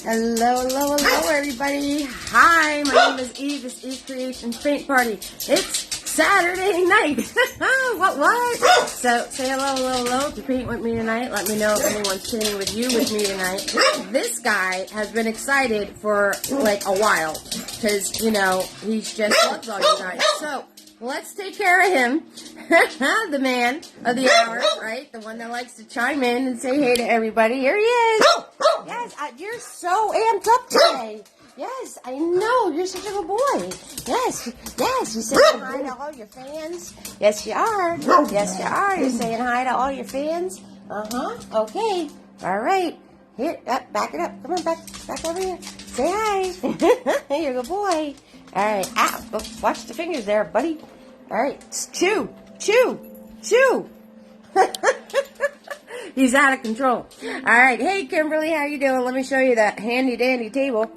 Hello, hello, hello, everybody. Hi, my name is Eve. It's Eve Creations Paint Party. It's Saturday night. What? So, say hello, hello, hello. If you paint with me tonight, let me know if anyone's painting with me tonight. This guy has been excited for like a while because, you know, he's just loves all you guys. So, let's take care of him. The man of the hour, right? The one that likes to chime in and say hey to everybody. Here he is. Yes, you're so amped up today. Yes, I know. You're such a good boy. Yes. You're saying hi to all your fans. Yes, you are. Yes, you are. You're saying hi to all your fans. Okay. All right. Here, back it up. Come on, back over here. Say hi. You're a good boy. All right. Ow. Watch the fingers there, buddy. All right. Chew. He's out of control. All right. Hey, Kimberly, how you doing? Let me show you that handy-dandy table.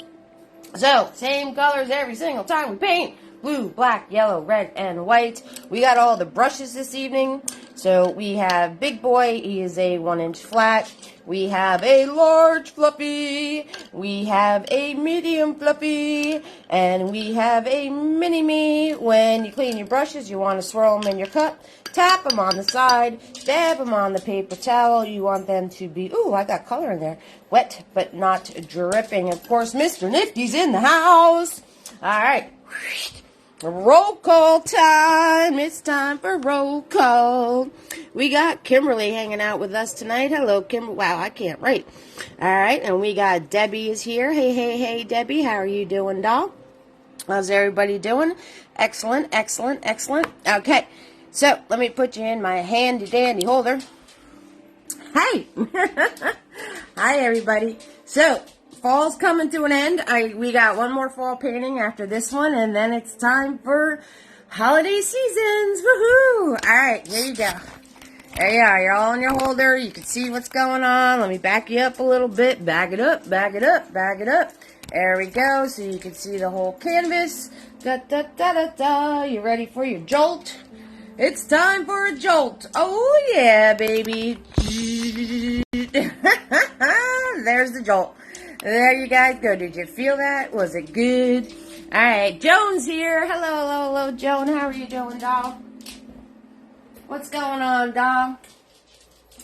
So, same colors every single time we paint. Blue, black, yellow, red, and white. We got all the brushes this evening. So, we have Big Boy. He is a 1-inch flat. We have a large fluffy. We have a medium fluffy. And we have a mini-me. When you clean your brushes, you want to swirl them in your cup. Tap them on the side. Dab them on the paper towel. You want them to be, ooh, I got color in there. Wet, but not dripping. Of course, Mr. Nifty's in the house. All right. Roll call time. It's time for roll call. We got Kimberly hanging out with us tonight. Hello, Kimberly. Wow, I can't write. All right, and we got Debbie is here. Hey, Debbie. How are you doing, doll? How's everybody doing? Excellent. Okay, so let me put you in my handy-dandy holder. Hey. Hi, everybody. So, fall's coming to an end. We got one more fall painting after this one, and then it's time for holiday seasons. Woohoo! All right, here you go. There you are. You're all in your holder. You can see what's going on. Let me back you up a little bit. Back it up. There we go. So you can see the whole canvas. You ready for your jolt? It's time for a jolt. Oh, yeah, baby. There's the jolt. There you guys go. Did you feel that? Was it good? All right, Joan's here. Hello, Joan. How are you doing, doll? What's going on, doll?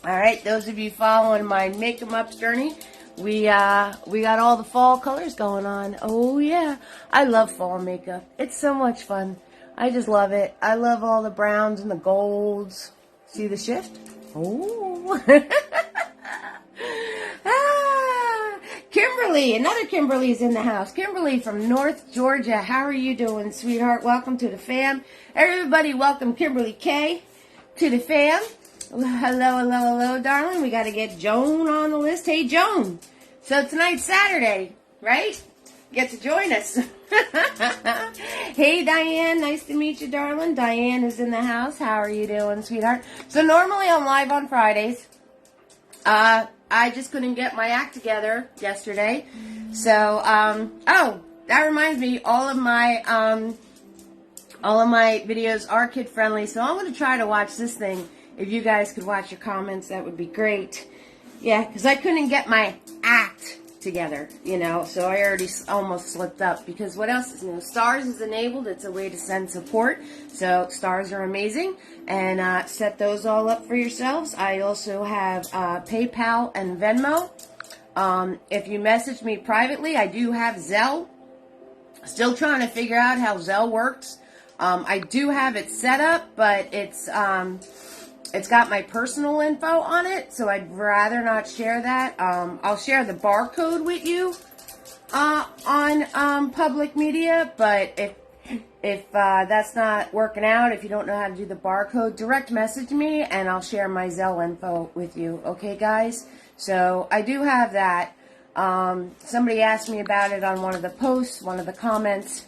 All right, those of you following my make 'em up journey, we got all the fall colors going on. Oh yeah, I love fall makeup. It's so much fun. I just love it. I love all the browns and the golds. See the shift? Oh. Kimberly, another Kimberly's in the house. Kimberly from North Georgia. How are you doing, sweetheart? Welcome to the fam. Everybody, welcome Kimberly K to the fam. Hello, darling. We got to get Joan on the list. Hey, Joan. So tonight's Saturday, right? Get to join us. Hey, Diane. Nice to meet you, darling. Diane is in the house. How are you doing, sweetheart? So normally I'm live on Fridays. I just couldn't get my act together yesterday. So, oh, that reminds me, all of my videos are kid friendly. So I'm going to try to watch this thing. If you guys could watch your comments, that would be great. Yeah, because I couldn't get my act together, you know, so I already almost slipped up, because what else is new? Stars is enabled. It's a way to send support, so stars are amazing, and set those all up for yourselves. I also have PayPal and Venmo. If you message me privately, I do have Zelle. Still trying to figure out how Zelle works. I do have it set up, but it's got my personal info on it, so I'd rather not share that. I'll share the barcode with you on public media, but if that's not working out, if you don't know how to do the barcode, direct message me, and I'll share my Zelle info with you. Okay, guys? So I do have that. Somebody asked me about it on one of the posts, one of the comments,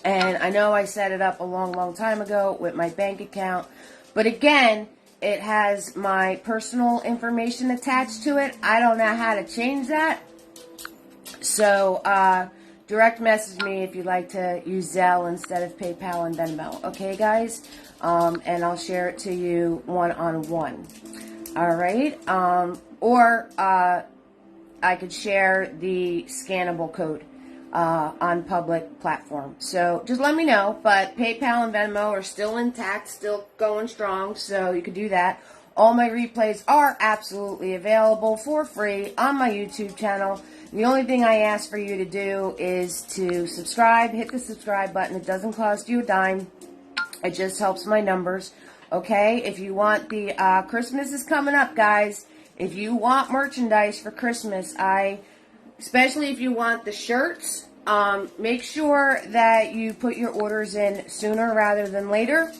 and I know I set it up a long time ago with my bank account. But again, it has my personal information attached to it. I don't know how to change that. So, direct message me if you'd like to use Zelle instead of PayPal and Venmo. Okay, guys? And I'll share it to you one-on-one. All right? I could share the scannable code on public platform. So just let me know. But PayPal and Venmo are still intact, still going strong, so you could do that. All my replays are absolutely available for free on my YouTube channel. The only thing I ask for you to do is to subscribe, hit the subscribe button. It doesn't cost you a dime. It just helps my numbers. Okay, if you want the, Christmas is coming up, guys. If you want merchandise for Christmas, especially if you want the shirts, make sure that you put your orders in sooner rather than later.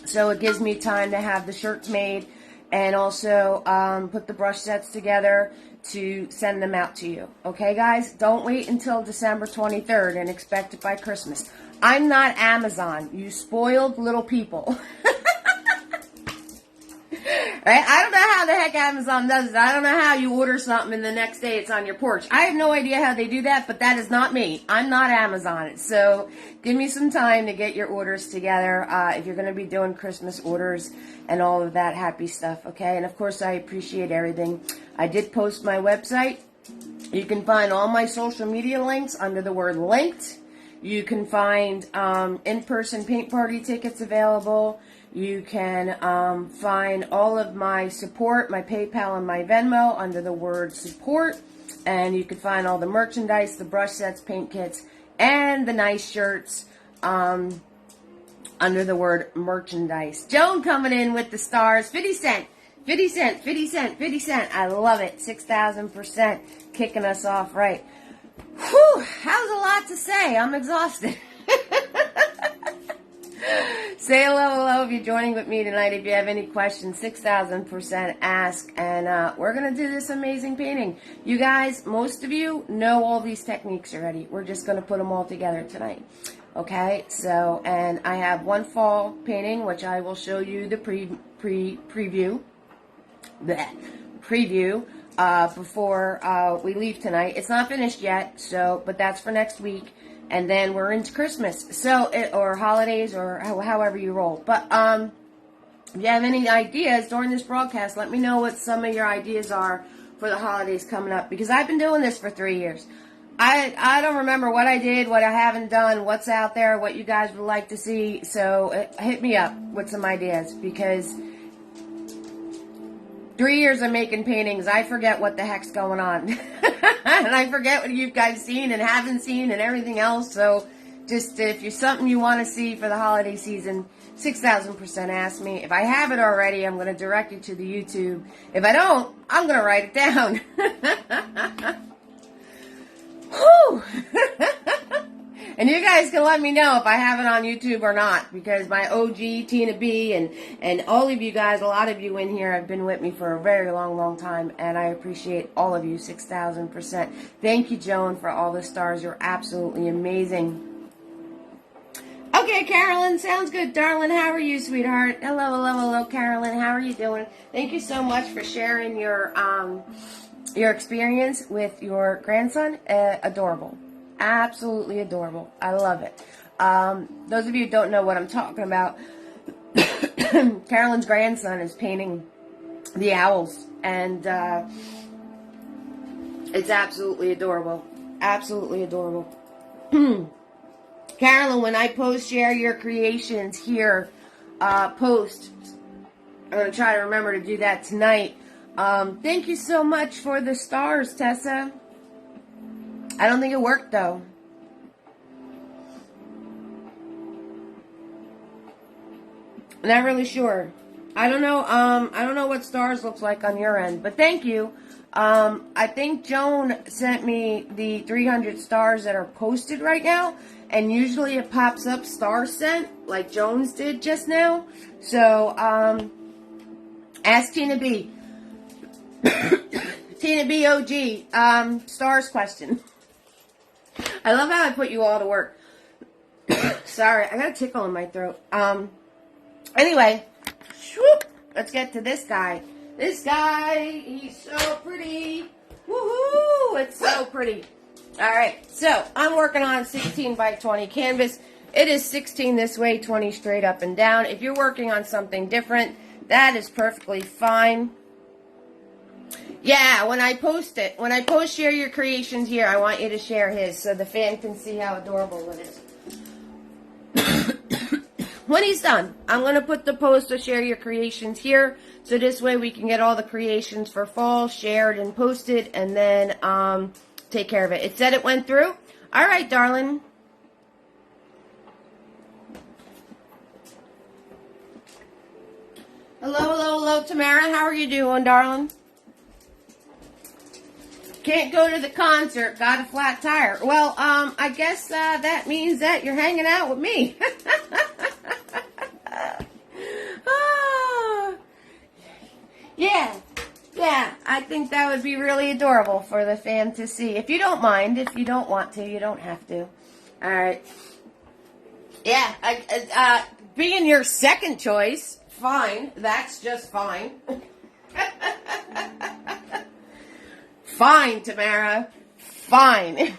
So it gives me time to have the shirts made and also put the brush sets together to send them out to you. Okay, guys? Don't wait until December 23rd and expect it by Christmas. I'm not Amazon, you spoiled little people. Right? I don't know how the heck Amazon does it. I don't know how you order something and the next day it's on your porch. I have no idea how they do that, but that is not me. I'm not Amazon. So give me some time to get your orders together if you're going to be doing Christmas orders and all of that happy stuff, okay? And of course, I appreciate everything. I did post my website. You can find all my social media links under the word linked. You can find in-person paint party tickets available. You can find all of my support, my PayPal and my Venmo under the word support. And you can find all the merchandise, the brush sets, paint kits, and the nice shirts under the word merchandise. Joan coming in with the stars. 50 cent, 50 cent, 50 cent, 50 cent. I love it. 6,000% kicking us off right. Whew, that was a lot to say. I'm exhausted. Say hello if you're joining with me tonight. If you have any questions, 6,000% ask. And we're going to do this amazing painting. You guys, most of you know all these techniques already. We're just going to put them all together tonight. Okay, so, and I have one fall painting, which I will show you the preview. Before we leave tonight. It's not finished yet, so, but that's for next week. And then we're into Christmas, so, or holidays, or however you roll. But, if you have any ideas during this broadcast, let me know what some of your ideas are for the holidays coming up. Because I've been doing this for 3 years. I don't remember what I did, what I haven't done, what's out there, what you guys would like to see. So, hit me up with some ideas, because 3 years of making paintings, I forget what the heck's going on. And I forget what you guys seen and haven't seen and everything else. So just if you're something you want to see for the holiday season, 6,000% ask me. If I have it already, I'm going to direct you to the YouTube. If I don't, I'm going to write it down. Whew. And you guys can let me know if I have it on YouTube or not, because my OG, Tina B, and all of you guys, a lot of you in here have been with me for a very long time, and I appreciate all of you, 6,000%. Thank you, Joan, for all the stars. You're absolutely amazing. Okay, Carolyn, sounds good, darling. How are you, sweetheart? Hello, Carolyn. How are you doing? Thank you so much for sharing your experience with your grandson. Adorable. Absolutely adorable. I love it. Those of you who don't know what I'm talking about, Carolyn's grandson is painting the owls, and it's absolutely adorable. Absolutely adorable. Carolyn, when I post share your creations here, post, I'm going to try to remember to do that tonight. Thank you so much for the stars, Tessa. I don't think it worked, though. Not really sure. I don't know. I don't know what stars looks like on your end, but thank you. I think Joan sent me the 300 stars that are posted right now, and usually it pops up star sent like Jones did just now. So, ask Tina B. Tina B OG, stars question. I love how I put you all to work. Sorry, I got a tickle in my throat. Anyway, whoop, let's get to this guy. This guy, he's so pretty. Woohoo! It's so pretty. Alright, so I'm working on 16 by 20 canvas. It is 16 this way, 20 straight up and down. If you're working on something different, that is perfectly fine. Yeah, when I post it, when I post Share Your Creations here, I want you to share his so the fan can see how adorable it is. When he's done, I'm going to put the post of Share Your Creations here, so this way we can get all the creations for fall shared and posted, and then take care of it. It said it went through. All right, darling. Hello, hello, hello, Tamara. How are you doing, darling? Can't go to the concert. Got a flat tire. Well, I guess that means that you're hanging out with me. Oh, yeah, I think that would be really adorable for the fan to see. If you don't mind, if you don't want to, you don't have to. All right. Yeah, being your second choice, fine. That's just fine. Fine, Tamara. Fine.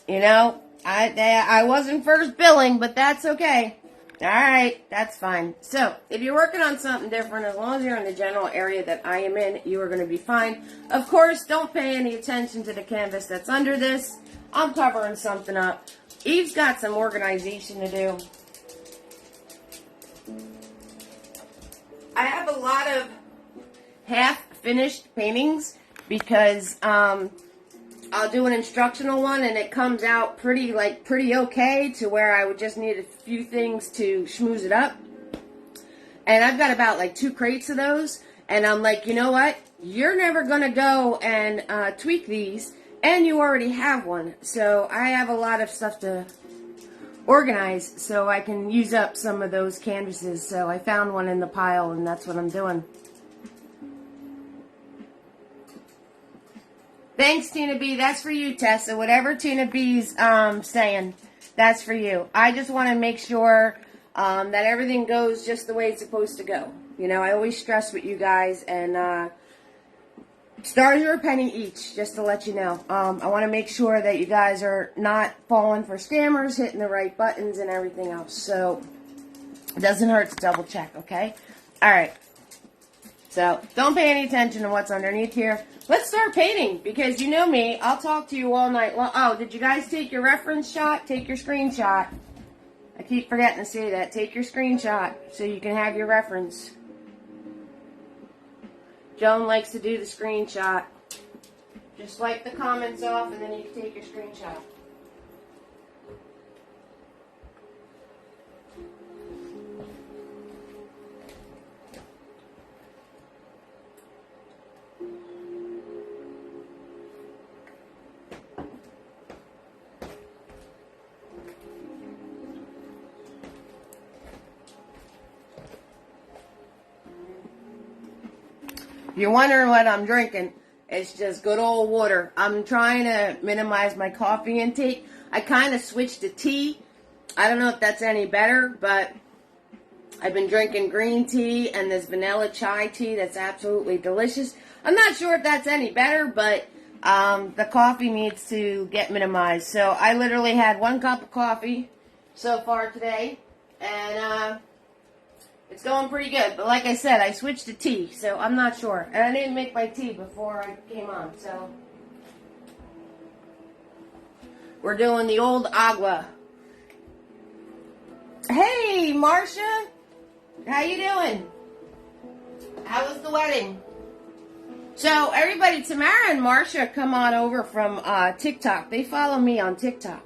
You know, I wasn't first billing, but that's okay. All right, that's fine. So, if you're working on something different, as long as you're in the general area that I am in, you are going to be fine. Of course, don't pay any attention to the canvas that's under this. I'm covering something up. Eve's got some organization to do. I have a lot of half-finished paintings because I'll do an instructional one and it comes out pretty okay to where I would just need a few things to schmooze it up. And I've got about like 2 crates of those. And I'm like, you know what? You're never going to go and tweak these. And you already have one. So I have a lot of stuff to organize so I can use up some of those canvases. So I found one in the pile and that's what I'm doing. Thanks, Tina B. That's for you, Tessa. Whatever Tina B's saying, that's for you. I just want to make sure that everything goes just the way it's supposed to go. You know, I always stress with you guys, and stars are a penny each, just to let you know. I want to make sure that you guys are not falling for scammers, hitting the right buttons, and everything else. So, it doesn't hurt to double check, okay? All right. So, don't pay any attention to what's underneath here. Let's start painting, because you know me, I'll talk to you all night long. Oh, did you guys take your reference shot? Take your screenshot. I keep forgetting to say that. Take your screenshot so you can have your reference. Joan likes to do the screenshot. Just wipe the comments off and then you can take your screenshot. If you're wondering what I'm drinking, it's just good old water. I'm trying to minimize my coffee intake. I kind of switched to tea. I don't know if that's any better, but I've been drinking green tea and this vanilla chai tea that's absolutely delicious. I'm not sure if that's any better, but the coffee needs to get minimized. So I literally had 1 cup of coffee so far today, and it's going pretty good, but like I said, I switched to tea, so I'm not sure. And I didn't make my tea before I came on, so. We're doing the old agua. Hey, Marcia. How you doing? How was the wedding? So, everybody, Tamara and Marcia come on over from TikTok. They follow me on TikTok.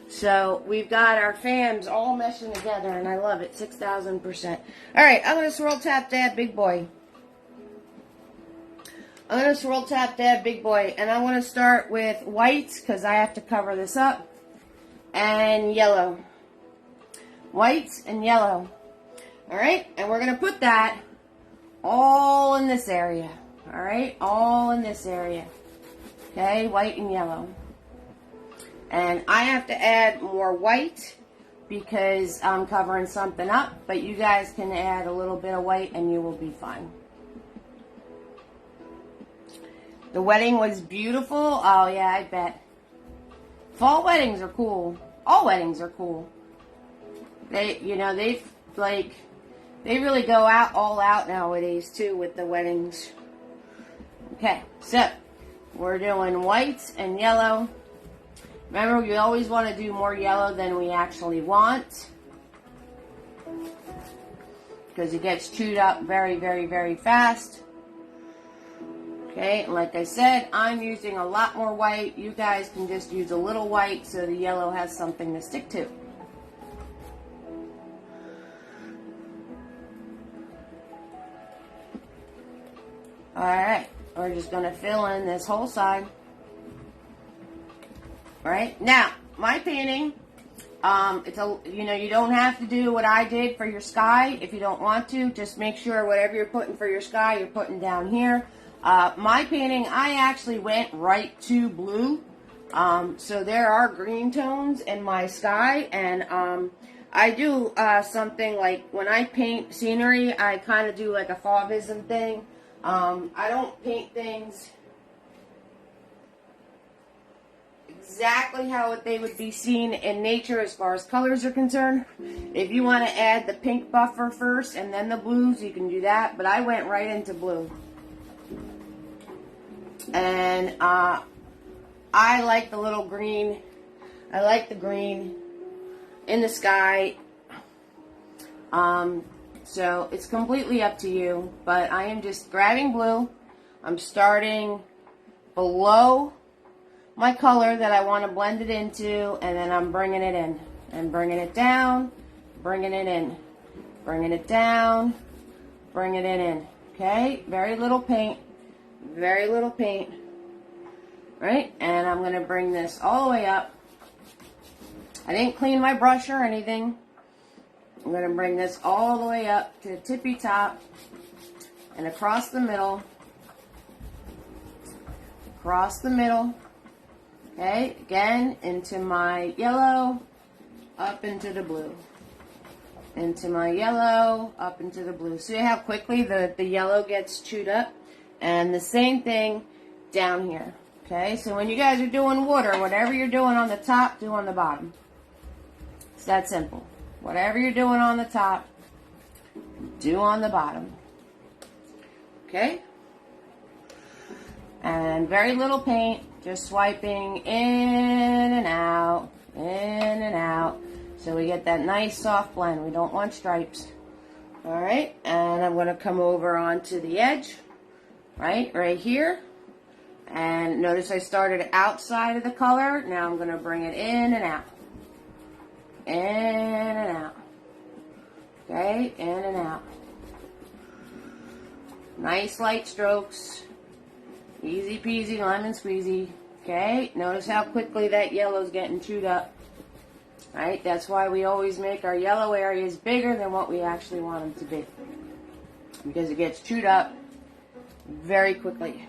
So, we've got our fams all meshing together, and I love it, 6,000%. Alright, I'm going to swirl tap dab big boy. I'm going to swirl tap dab big boy, and I want to start with white, because I have to cover this up, and yellow. White and yellow. Alright, and we're going to put that all in this area. Alright, all in this area. Okay, white and yellow. And I have to add more white because I'm covering something up. But you guys can add a little bit of white and you will be fine. The wedding was beautiful. Oh, yeah, I bet. Fall weddings are cool. All weddings are cool. They've They really go out all out nowadays too with the weddings. Okay, so we're doing whites and yellow. Remember, we always want to do more yellow than we actually want, because it gets chewed up very, very, very fast. Okay, and like I said, I'm using a lot more white. You guys can just use a little white so the yellow has something to stick to. Alright, we're just going to fill in this whole side. Alright, now, my painting, you don't have to do what I did for your sky if you don't want to. Just make sure whatever you're putting for your sky, you're putting down here. My painting, I actually went right to blue. So there are green tones in my sky, and I do something like when I paint scenery, I kind of do like a fauvism thing. I don't paint things exactly how they would be seen in nature as far as colors are concerned. If you want to add the pink buffer first and then the blues, you can do that, but I went right into blue. And I like the little green. I like the green in the sky. So it's completely up to you, but I am just grabbing blue. I'm starting below my color that I want to blend it into, and then I'm bringing it in and bringing it down, bringing it in, bringing it down, bringing it in. Okay, very little paint, very little paint, right? And I'm going to bring this all the way up. I didn't clean my brush or anything. I'm going to bring this all the way up to the tippy top and across the middle, okay, again, into my yellow, up into the blue, into my yellow, up into the blue. See how quickly the yellow gets chewed up? And the same thing down here, okay? So when you guys are doing water, whatever you're doing on the top, do on the bottom. It's that simple. Whatever you're doing on the top, do on the bottom. Okay? And very little paint, just swiping in and out, in and out. So we get that nice soft blend. We don't want stripes. Alright, and I'm going to come over onto the edge, right here. And notice I started outside of the color. Now I'm going to bring it in and out. In and out. Okay, in and out. Nice light strokes. Easy peasy, lemon squeezy. Okay, notice how quickly that yellow's getting chewed up. Right, that's why we always make our yellow areas bigger than what we actually want them to be. Because it gets chewed up very quickly.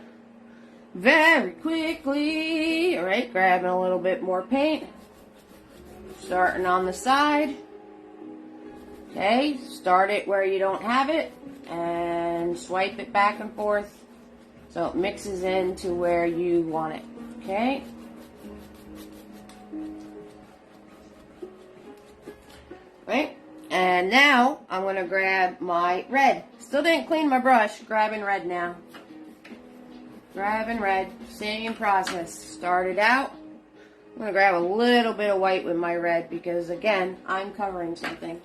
Very quickly. Alright, grabbing a little bit more paint. Starting on the side. Okay, start it where you don't have it and swipe it back and forth so it mixes into where you want it. Okay. Right, and now I'm going to grab my red. Still didn't clean my brush. Grabbing red now. Grabbing red. Same process. Started out. I'm going to grab a little bit of white with my red because, again, I'm covering something.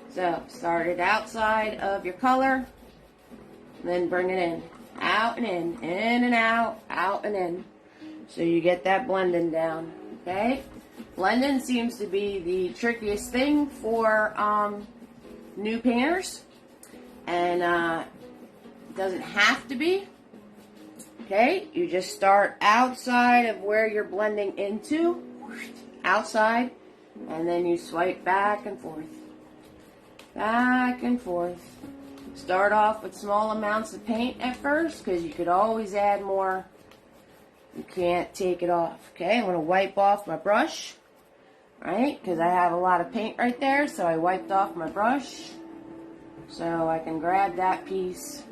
So, start it outside of your color, then bring it in. Out and in and out and in. So you get that blending down, okay? Blending seems to be the trickiest thing for new painters, and it doesn't have to be. Okay, you just start outside of where you're blending into, outside, and then you swipe back and forth. Back and forth. Start off with small amounts of paint at first, because you could always add more. You can't take it off. Okay, I'm going to wipe off my brush, right, because I have a lot of paint right there, so I wiped off my brush, so I can grab that piece.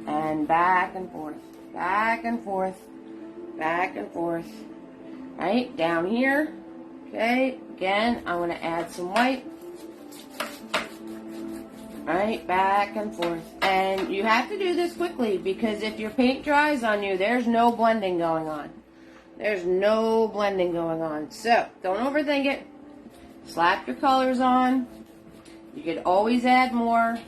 And back and forth, back and forth, back and forth. Right, down here. Okay, again, I'm going to add some white. Right, back and forth. And you have to do this quickly because if your paint dries on you, there's no blending going on. There's no blending going on. So, don't overthink it. Slap your colors on. You could always add more.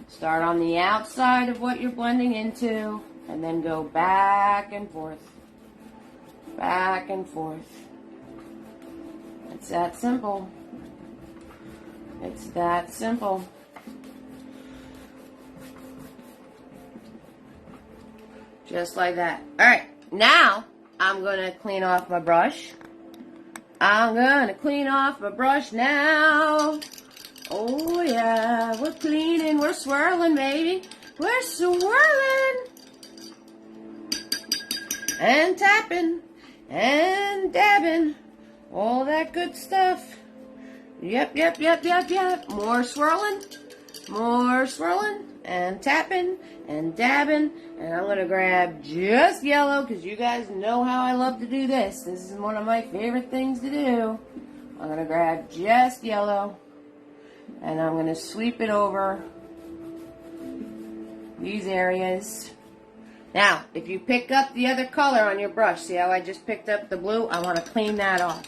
Start on the outside of what you're blending into and then go back and forth. Back and forth. It's that simple. It's that simple. Just like that. Alright, now I'm going to clean off my brush. I'm going to clean off my brush now. Oh yeah, we're cleaning, we're swirling, baby. We're swirling. And tapping. And dabbing. All that good stuff. Yep. More swirling. More swirling. And tapping. And dabbing. And I'm going to grab just yellow because you guys know how I love to do this. This is one of my favorite things to do. I'm going to grab just yellow. And I'm going to sweep it over these areas. Now, if you pick up the other color on your brush, see how I just picked up the blue? I want to clean that off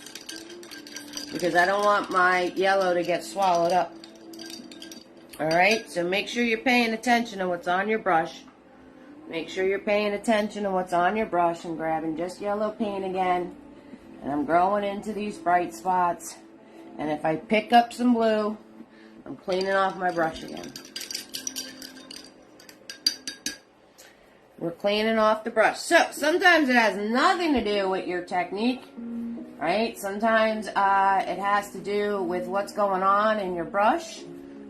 because I don't want my yellow to get swallowed up. Alright, so make sure you're paying attention to what's on your brush. Make sure you're paying attention to what's on your brush and grabbing just yellow paint again. And I'm growing into these bright spots. And if I pick up some blue, I'm cleaning off my brush again. We're cleaning off the brush. So, sometimes it has nothing to do with your technique, right? Sometimes it has to do with what's going on in your brush,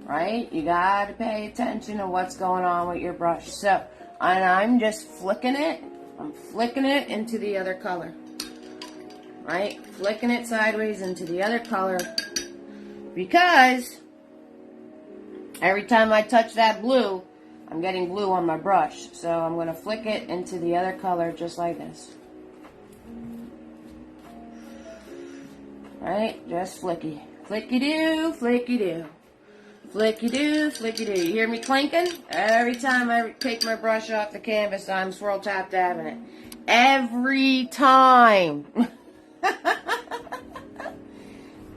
right? You got to pay attention to what's going on with your brush. So, and I'm just flicking it. I'm flicking it into the other color, right? Flicking it sideways into the other color because every time I touch that blue, I'm getting blue on my brush, so I'm going to flick it into the other color just like this. Right? Just flicky. Flicky-doo, flicky-doo. Flicky-doo, flicky-doo. You hear me clinking? Every time I take my brush off the canvas, I'm swirl tap dabbing it. Every time.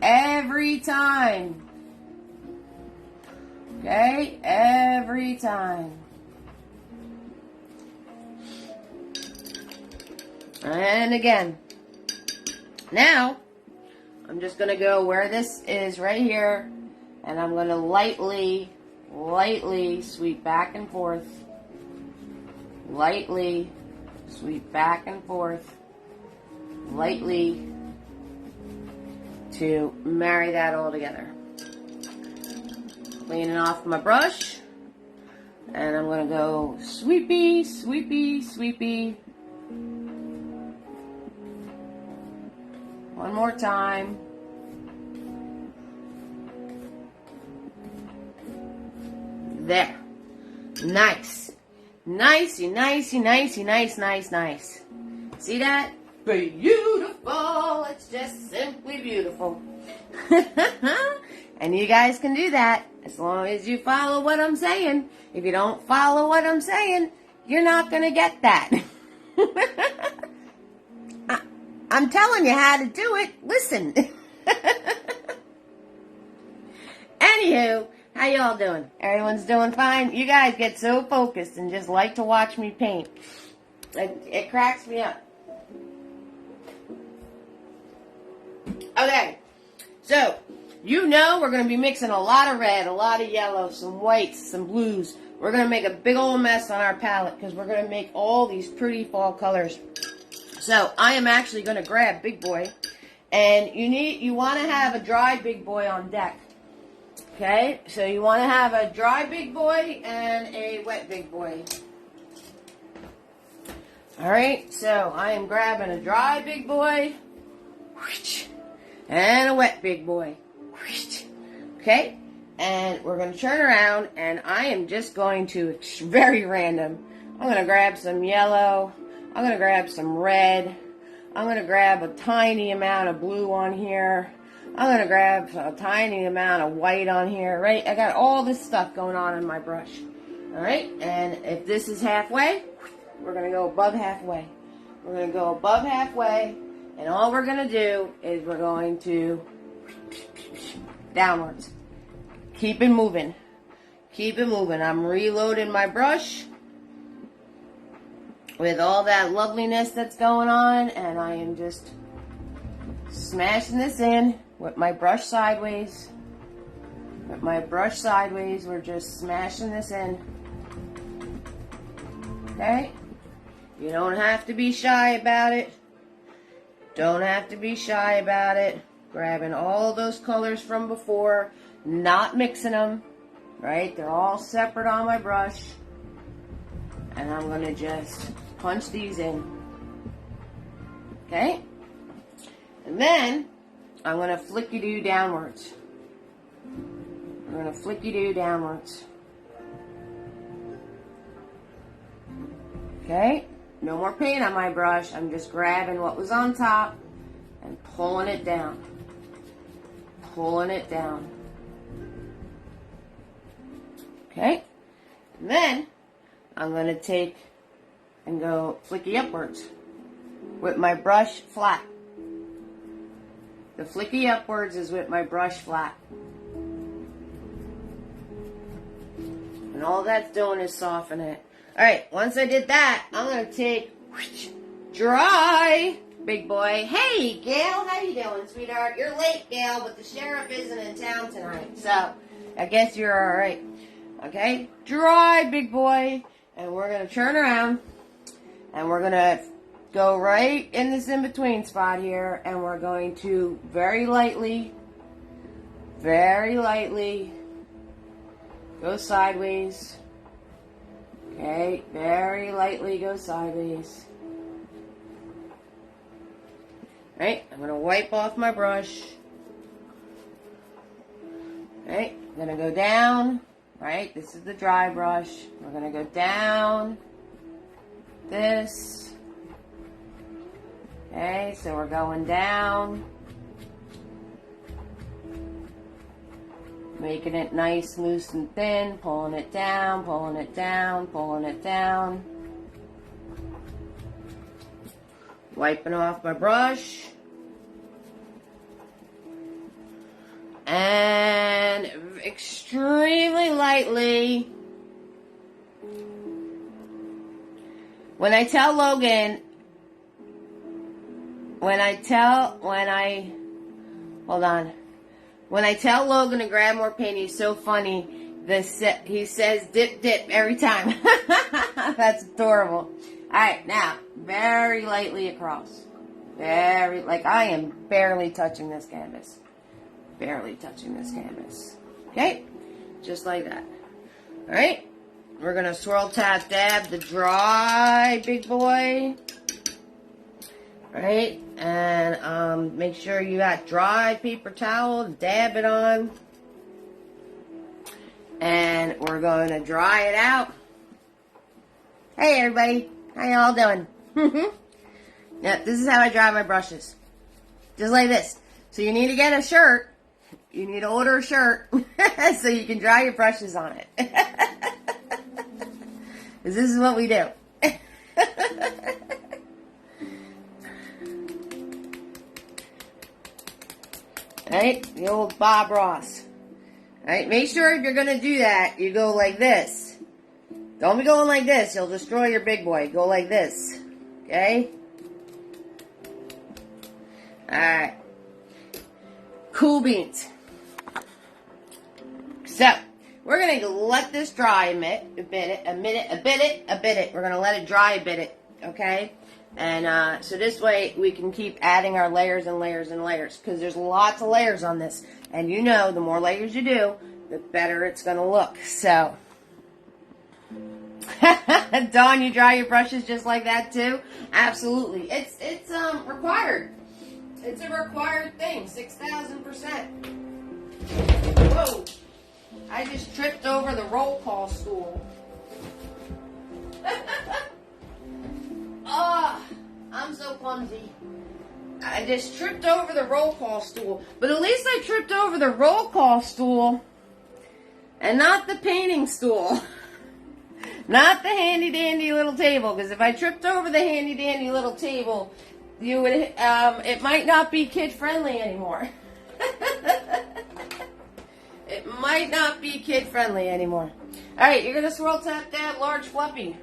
Every time. Okay, every time. And again. Now, I'm just going to go where this is right here, and I'm going to lightly sweep back and forth. Lightly sweep back and forth. Lightly to marry that all together. Cleaning off my brush, and I'm going to go sweepy, sweepy, sweepy. One more time. There. Nice. Nicey, nicey, nicey, nice, nice, nice. See that? Beautiful. It's just simply beautiful. And you guys can do that as long as you follow what I'm saying. If you don't follow what I'm saying, you're not going to get that. I'm telling you how to do it. Listen. Anywho, how y'all doing? Everyone's doing fine? You guys get so focused and just like to watch me paint. It cracks me up. Okay, so you know we're going to be mixing a lot of red, a lot of yellow, some whites, some blues. We're going to make a big old mess on our palette because we're going to make all these pretty fall colors. So I am actually going to grab Big Boy, and you want to have a dry Big Boy on deck. Okay, so you want to have a dry Big Boy and a wet Big Boy. Alright, so I am grabbing a dry Big Boy and a wet Big Boy. Okay, and we're going to turn around, and I am just going to, it's very random, I'm going to grab some yellow, I'm going to grab some red, I'm going to grab a tiny amount of blue on here, I'm going to grab a tiny amount of white on here, right? I got all this stuff going on in my brush. All right, and if this is halfway, we're going to go above halfway. We're going to go above halfway, and all we're going to do is we're going to downwards. Keep it moving. Keep it moving. I'm reloading my brush with all that loveliness that's going on, and I am just smashing this in with my brush sideways. With my brush sideways, we're just smashing this in. Okay? You don't have to be shy about it. Don't have to be shy about it. Grabbing all those colors from before, not mixing them, right? They're all separate on my brush. And I'm going to just punch these in. Okay? And then, I'm going to flicky-do downwards. I'm going to flicky-do downwards. Okay? No more paint on my brush. I'm just grabbing what was on top and pulling it down. Pulling it down. Okay? And then, I'm going to take and go flicky upwards with my brush flat. The flicky upwards is with my brush flat. And all that's doing is soften it. Alright, once I did that, I'm going to take dry, big boy. Hey, Gail, how you doing, sweetheart? You're late, Gail, but the sheriff isn't in town tonight. So, I guess you're alright. Okay? Dry, big boy. And we're going to turn around. And we're going to go right in this in-between spot here. And we're going to very lightly go sideways. Okay, very lightly go sideways. Right, I'm going to wipe off my brush. Right, I'm going to go down. Right, this is the dry brush. We're going to go down. This. Okay, so we're going down. Making it nice, loose, and thin. Pulling it down, pulling it down, pulling it down. Wiping off my brush. And extremely lightly. When I tell Logan, when I tell Logan to grab more paint, he's so funny. He says dip, dip every time. That's adorable. Alright, now, very lightly across. I am barely touching this canvas. Barely touching this canvas. Okay? Just like that. Alright? We're going to swirl, tap, dab the dry big boy. Right? And make sure you got dry paper towel. Dab it on. And we're going to dry it out. Hey everybody. How y'all doing? Yeah, this is how I dry my brushes. Just like this. So you need to get a shirt. You need to order a shirt so you can dry your brushes on it. Because this is what we do. Right? The old Bob Ross. Right? Make sure if you're going to do that, you go like this. Don't be going like this. You'll destroy your big boy. Go like this. Okay? Alright. Cool beans. So, we're going to let this dry a minute. We're going to let it dry a bit. Okay? And so this way we can keep adding our layers and layers and layers. Because there's lots of layers on this. And you know, the more layers you do, the better it's going to look. So, Dawn, you dry your brushes just like that too? Absolutely. It's required. It's a required thing. 6,000%. Whoa. I just tripped over the roll call stool. I'm so clumsy. I just tripped over the roll call stool. But at least I tripped over the roll call stool and not the painting stool. Not the handy dandy little table. Because if I tripped over the handy dandy little table, you would it might not be kid friendly anymore. It might not be kid friendly anymore. Alright, you're gonna swirl tap dab large fluffy.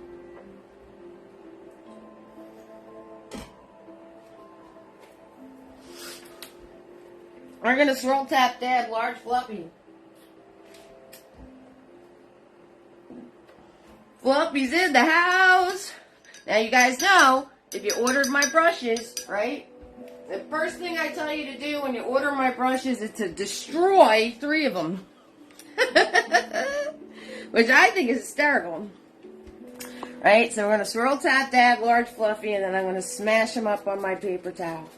We're going to swirl tap dab large fluffy. Fluffy's in the house. Now you guys know, if you ordered my brushes, right? The first thing I tell you to do when you order my brushes is to destroy 3 of them. Which I think is hysterical. Right? So we're going to swirl tap dab large fluffy, and then I'm going to smash them up on my paper towel.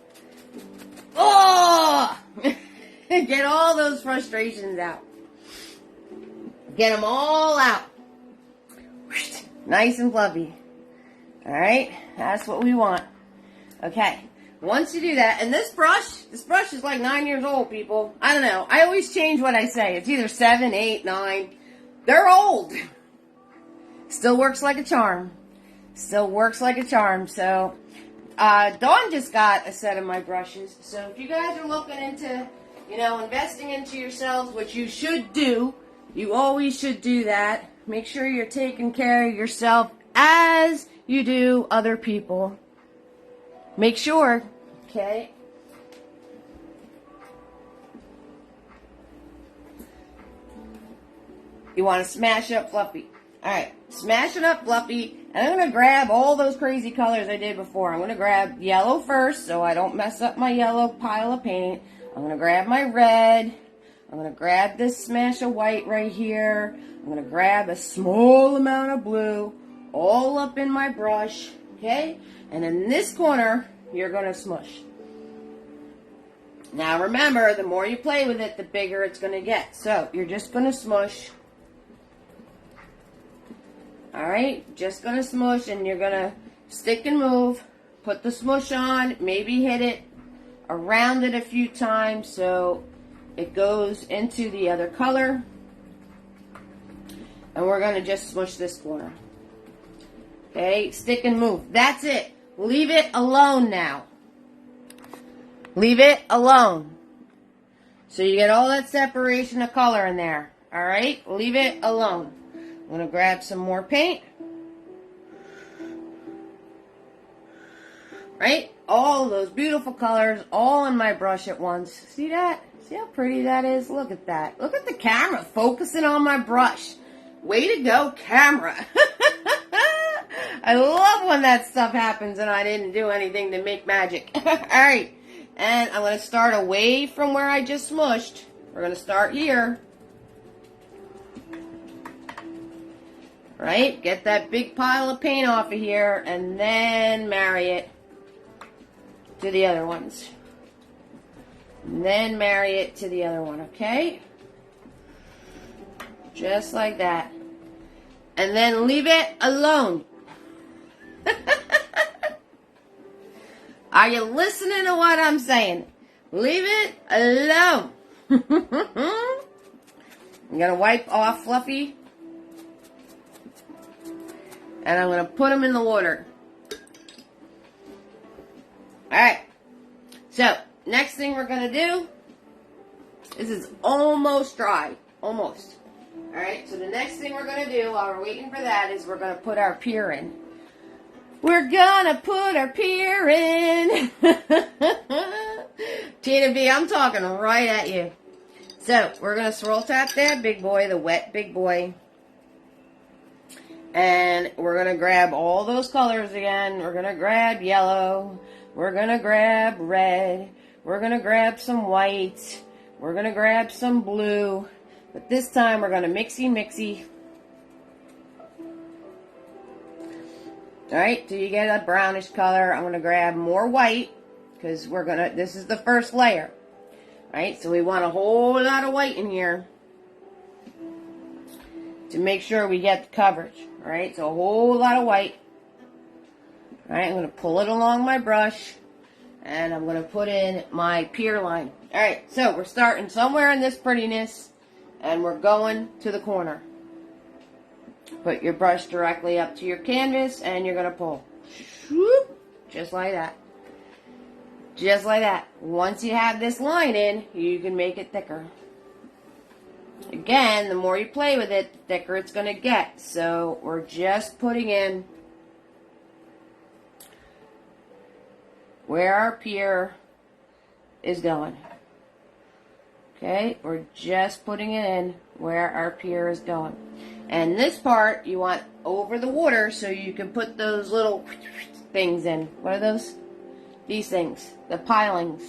Oh! Get all those frustrations out. Get them all out. Nice and fluffy. Alright? That's what we want. Okay. Once you do that, and this brush is like 9 years old, people. I don't know. I always change what I say. It's either 7, 8, 9. They're old. Still works like a charm. Still works like a charm. So, Dawn just got a set of my brushes. So if you guys are looking into, investing into yourselves, which you should do, you always should do that. Make sure you're taking care of yourself as you do other people. Make sure, okay? You want to smash up Fluffy. Alright, smash it up Fluffy. And I'm going to grab all those crazy colors I did before. I'm going to grab yellow first so I don't mess up my yellow pile of paint. I'm going to grab my red. I'm going to grab this smash of white right here. I'm going to grab a small amount of blue all up in my brush. Okay? And in this corner, you're going to smush. Now remember, the more you play with it, the bigger it's going to get. So you're just going to smush. Alright, just going to smush, and you're going to stick and move. Put the smush on, maybe hit it around it a few times so it goes into the other color. And we're going to just smush this corner. Okay, stick and move. That's it. Leave it alone now. Leave it alone. So you get all that separation of color in there. Alright, leave it alone. I'm going to grab some more paint. Right? All those beautiful colors all in my brush at once. See that? See how pretty that is? Look at that. Look at the camera focusing on my brush. Way to go, camera. I love when that stuff happens and I didn't do anything to make magic. Alright. And I'm going to start away from where I just smushed. We're going to start here. Right? Get that big pile of paint off of here and then marry it to the other ones. And then marry it to the other one, okay? Just like that. And then leave it alone. Are you listening to what I'm saying? Leave it alone. I'm going to wipe off Fluffy. And I'm going to put them in the water. Alright. So, next thing we're going to do. This is almost dry. Almost. Alright, so the next thing we're going to do while we're waiting for that is we're going to put our pier in. We're going to put our pier in. Tina B, I'm talking right at you. So, we're going to swirl tap that big boy, the wet big boy. And we're going to grab all those colors again. We're going to grab yellow. We're going to grab red. We're going to grab some white. We're going to grab some blue. But this time we're going to mixy. Alright, till you get a brownish color. I'm going to grab more white. Because this is the first layer. Alright, so we want a whole lot of white in here. To make sure we get the coverage. Alright, so a whole lot of white. Alright, I'm going to pull it along my brush. And I'm going to put in my pier line. Alright, so we're starting somewhere in this prettiness, and we're going to the corner. Put your brush directly up to your canvas, and you're going to pull. Whoop, just like that. Just like that. Once you have this line in, you can make it thicker. Again, the more you play with it, the thicker it's going to get. So we're just putting in where our pier is going. Okay, we're just putting it in where our pier is going. And this part you want over the water so you can put those little things in. What are those? These things, the pilings.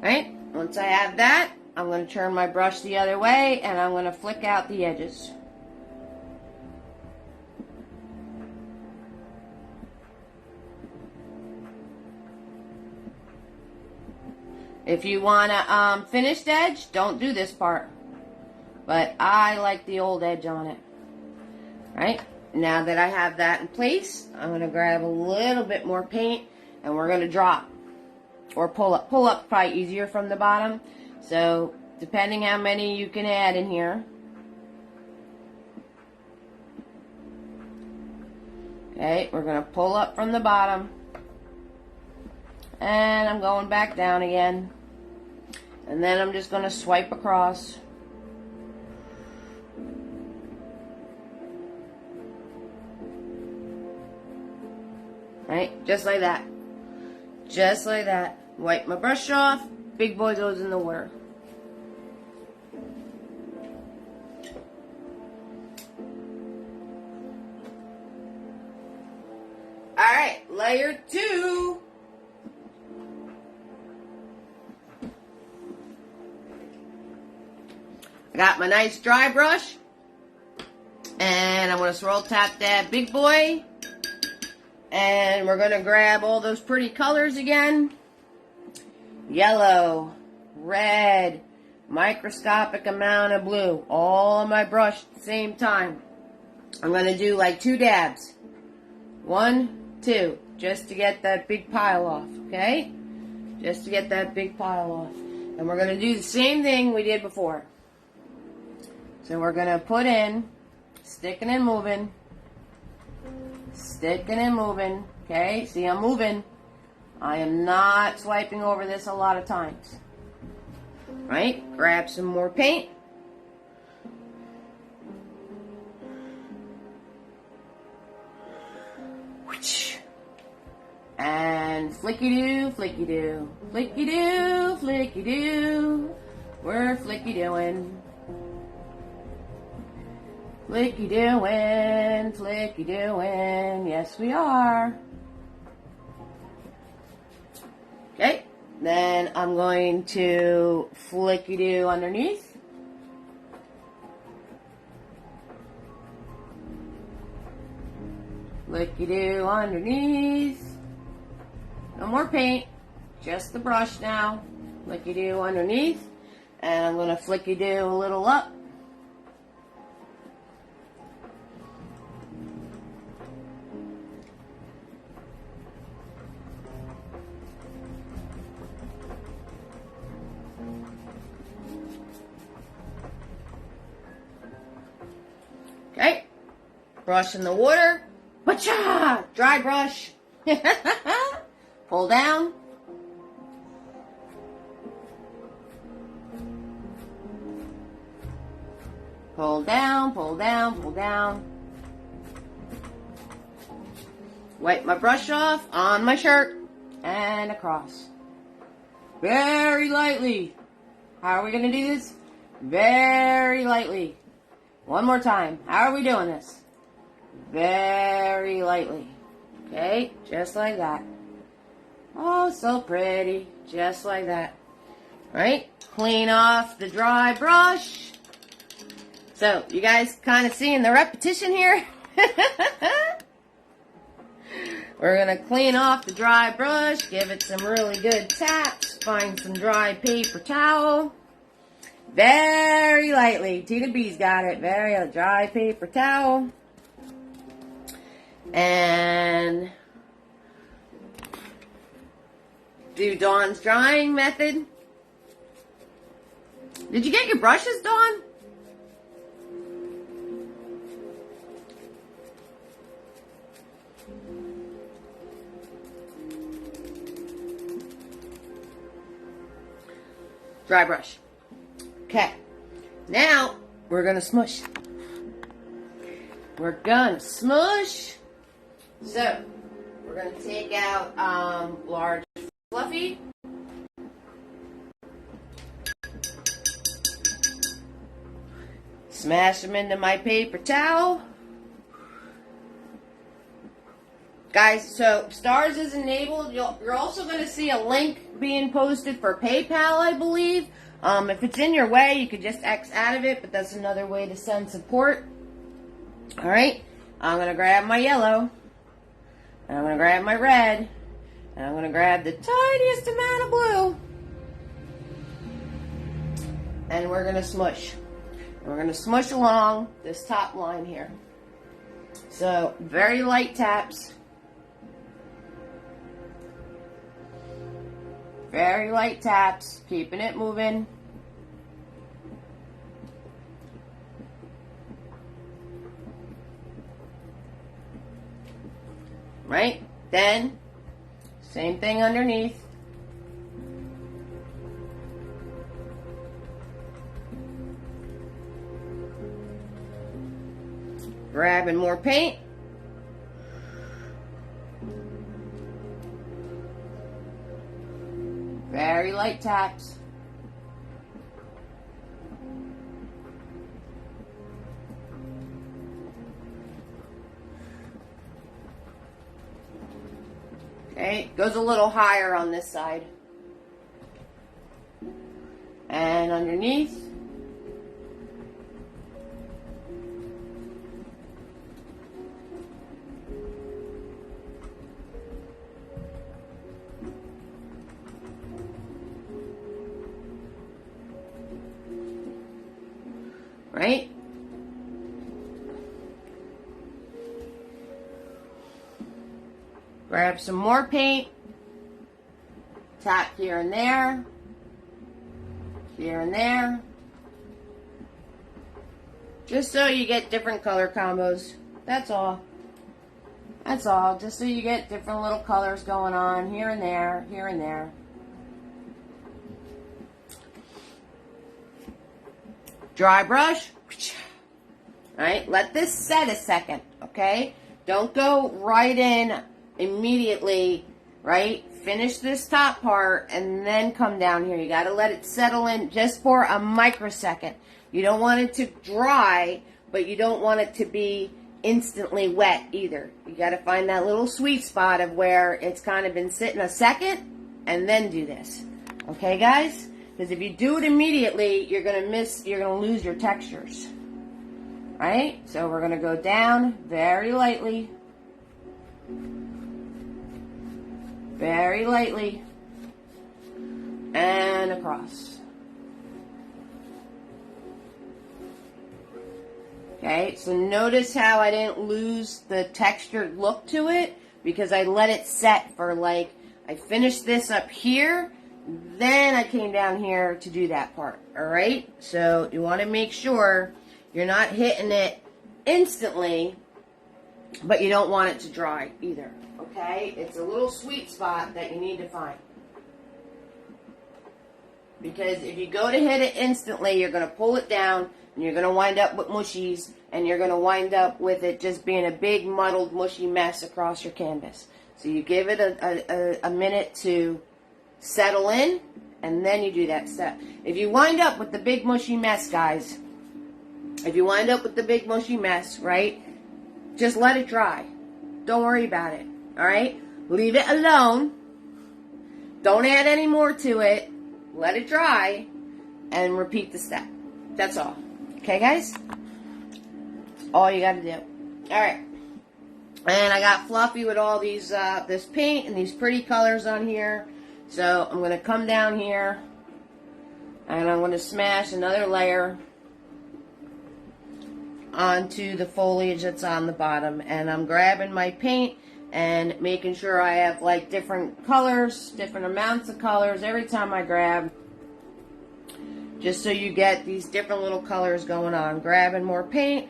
Right? Once I have that, I'm going to turn my brush the other way and I'm going to flick out the edges. If you want a finished edge, don't do this part. But I like the old edge on it. Right? Now that I have that in place, I'm going to grab a little bit more paint and we're going to drop. Or pull up. Pull up probably easier from the bottom. So, depending how many you can add in here. Okay, we're going to pull up from the bottom. And I'm going back down again. And then I'm just going to swipe across. Right? Just like that. Just like that. Wipe my brush off. Big boy goes in the water. Alright, layer 2. I got my nice dry brush. And I'm going to swirl tap that big boy. And we're going to grab all those pretty colors again. Yellow, red, microscopic amount of blue. All on my brush at the same time. I'm going to do like 2 dabs. 1, 2. Just to get that big pile off. Okay? Just to get that big pile off. And we're going to do the same thing we did before. So we're going to put in, sticking and moving. Sticking and moving. Okay? See, I'm moving. I am not swiping over this a lot of times. Right? Grab some more paint. And flicky-doo, flicky-doo. Flicky-doo, flicky-doo. We're flicky-dooing. Flicky-dooing, flicky-dooing. Yes, we are. Okay, then I'm going to flicky-doo underneath. Flicky-doo underneath. No more paint, just the brush now. Flicky-doo underneath. And I'm going to flicky-doo a little up. Okay, brush in the water. Wacha! Dry brush. Pull down. Pull down, pull down, pull down. Wipe my brush off on my shirt and across. Very lightly. How are we going to do this? Very lightly. One more time. How are we doing this? Very lightly. Okay, just like that. Oh, so pretty. Just like that. Right? Clean off the dry brush. So, you guys kind of seeing the repetition here? We're going to clean off the dry brush. Give it some really good taps. Find some dry paper towel. Very lightly. Tina B's got it. Very dry paper towel. And do Dawn's drying method. Did you get your brushes, Dawn? Dry brush. Okay. Now, we're going to smush. We're going to smush. So, we're going to take out large fluffy. Smash them into my paper towel. Guys, so Stars is enabled. You're also going to see a link being posted for PayPal, I believe. If it's in your way, you could just X out of it, but that's another way to send support. Alright, I'm going to grab my yellow, and I'm going to grab my red, and I'm going to grab the tiniest amount of blue, and we're going to smush. And we're going to smush along this top line here. So, very light taps. Very light taps, keeping it moving. Right? Then, same thing underneath. Grabbing more paint. Very light taps. Okay, goes a little higher on this side. And underneath. Right? Grab some more paint. Tap here and there. Here and there. Just so you get different color combos. That's all. That's all. Just so you get different little colors going on here and there, here and there. Dry brush. Right? Let this set a second, okay? Don't go right in immediately, right? Finish this top part and then come down here. You got to let it settle in just for a microsecond. You don't want it to dry, but you don't want it to be instantly wet either. You got to find that little sweet spot of where it's kind of been sitting a second and then do this. Okay, guys? Because if you do it immediately, you're going to lose your textures. Right? So we're going to go down very lightly. Very lightly. And across. Okay, so notice how I didn't lose the textured look to it because I let it set for like, I finished this up here. Then I came down here to do that part, alright? So you want to make sure you're not hitting it instantly, but you don't want it to dry either, okay? It's a little sweet spot that you need to find. Because if you go to hit it instantly, you're going to pull it down, and you're going to wind up with mushies, and you're going to wind up with it just being a big, muddled, mushy mess across your canvas. So you give it a minute to settle in, and then you do that step. If you wind up with the big mushy mess, guys, if you wind up with the big mushy mess, right, just let it dry. Don't worry about it, alright? Leave it alone. Don't add any more to it. Let it dry, and repeat the step. That's all. Okay, guys? That's all you gotta do. Alright. And I got fluffy with all these, this paint and these pretty colors on here. So I'm going to come down here And I'm going to smash another layer onto the foliage that's on the bottom. And I'm grabbing my paint and making sure I have like different colors, different amounts of colors every time I grab. Just so you get these different little colors going on. Grabbing more paint.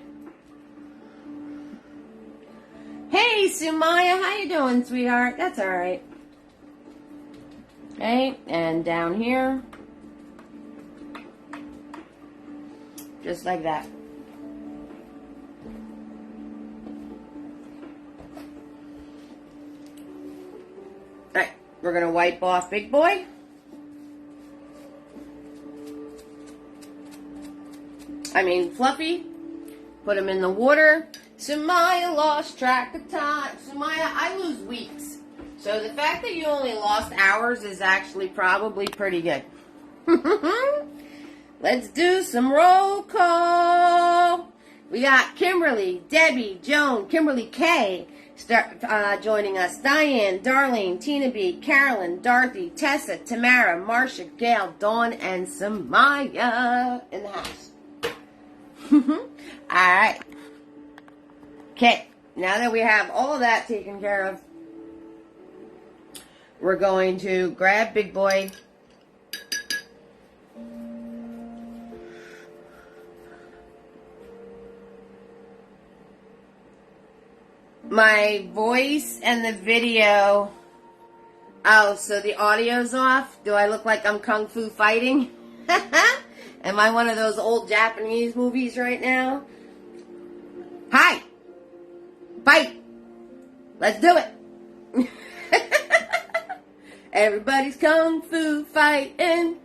Hey, Sumaya, how you doing, sweetheart? That's all right. Okay, and down here. Just like that. Alright, we're going to wipe off Big Boy. Fluffy. Put him in the water. Sumaya lost track of time. Sumaya, I lose weeks. So the fact that you only lost hours is actually probably pretty good. Let's do some roll call. We got Kimberly, Debbie, Joan, Kimberly K. Joining us. Diane, Darlene, Tina B, Carolyn, Dorothy, Tessa, Tamara, Marcia, Gail, Dawn, and Samaya in the house. Alright. Okay, now that we have all of that taken care of, we're going to grab Big Boy. My voice and the video. Oh, so the audio's off? Do I look like I'm kung fu fighting? Am I one of those old Japanese movies right now? Hi! Fight! Let's do it! Everybody's kung fu fighting.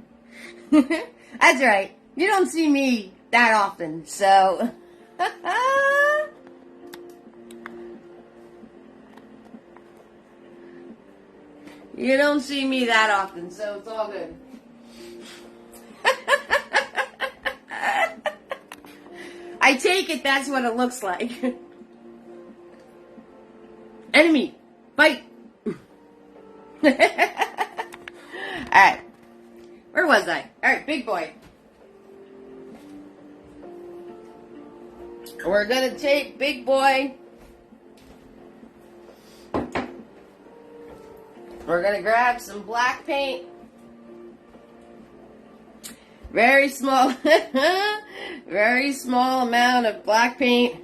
That's right. You don't see me that often, so... You don't see me that often, so it's all good. I take it that's what it looks like. Enemy, fight. Alright. Where was I? Alright, Big Boy. We're going to take Big Boy. We're going to grab some black paint. Very small, very small amount of black paint.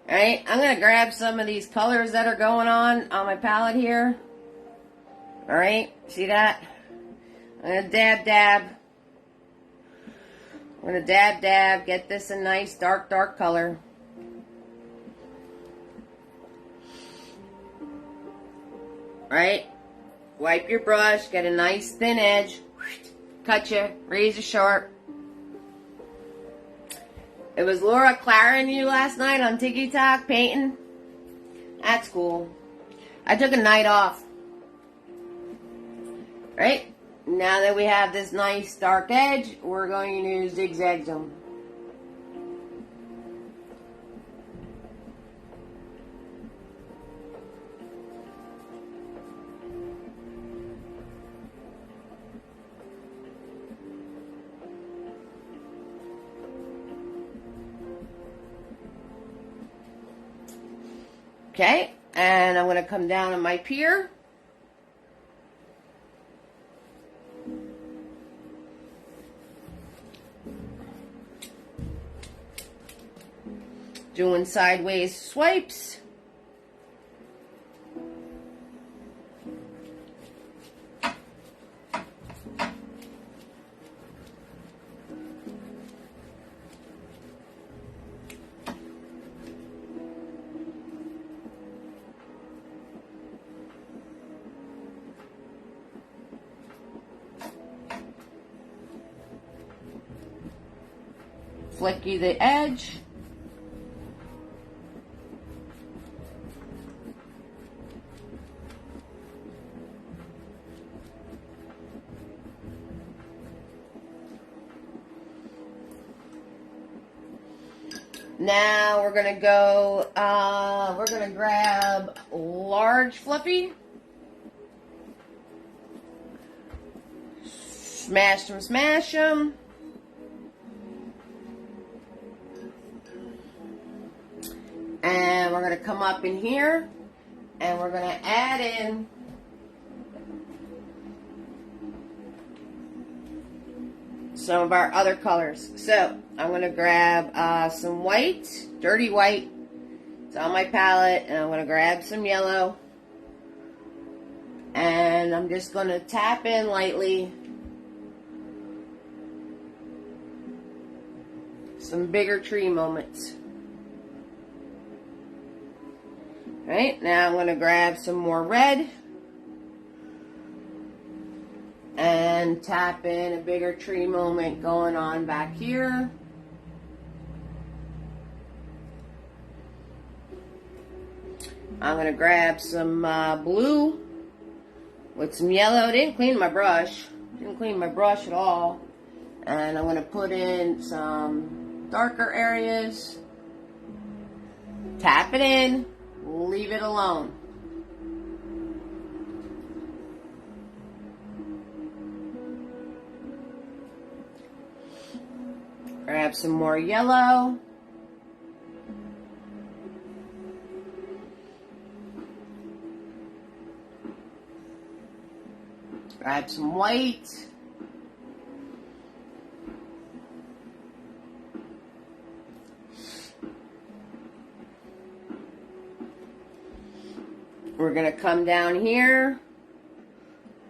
Alright, I'm going to grab some of these colors that are going on my palette here. Alright, see that? I'm going to dab. I'm going to dab, get this a nice dark color. Right? Wipe your brush, get a nice thin edge. Cut you, razor sharp. It was Laura Clara and you last night on TikTok painting. That's cool. I took a night off. Right? Now that we have this nice dark edge, we're going to zigzag them. Okay, and I'm going to come down on my pier. Doing sideways swipes. Flicky the edge. Now we're going to go, we're going to grab large Fluffy. Smash them, smash them. And we're going to come up in here and we're going to add in some of our other colors. So I'm going to grab some white, dirty white. It's on my palette, and I'm going to grab some yellow. And I'm just going to tap in lightly some bigger tree moments. Right, now I'm going to grab some more red and tap in a bigger tree moment going on back here. I'm going to grab some blue with some yellow. Didn't clean my brush. Didn't clean my brush at all. And I'm going to put in some darker areas. Tap it in. Leave it alone. Grab some more yellow. Grab some white. We're going to come down here,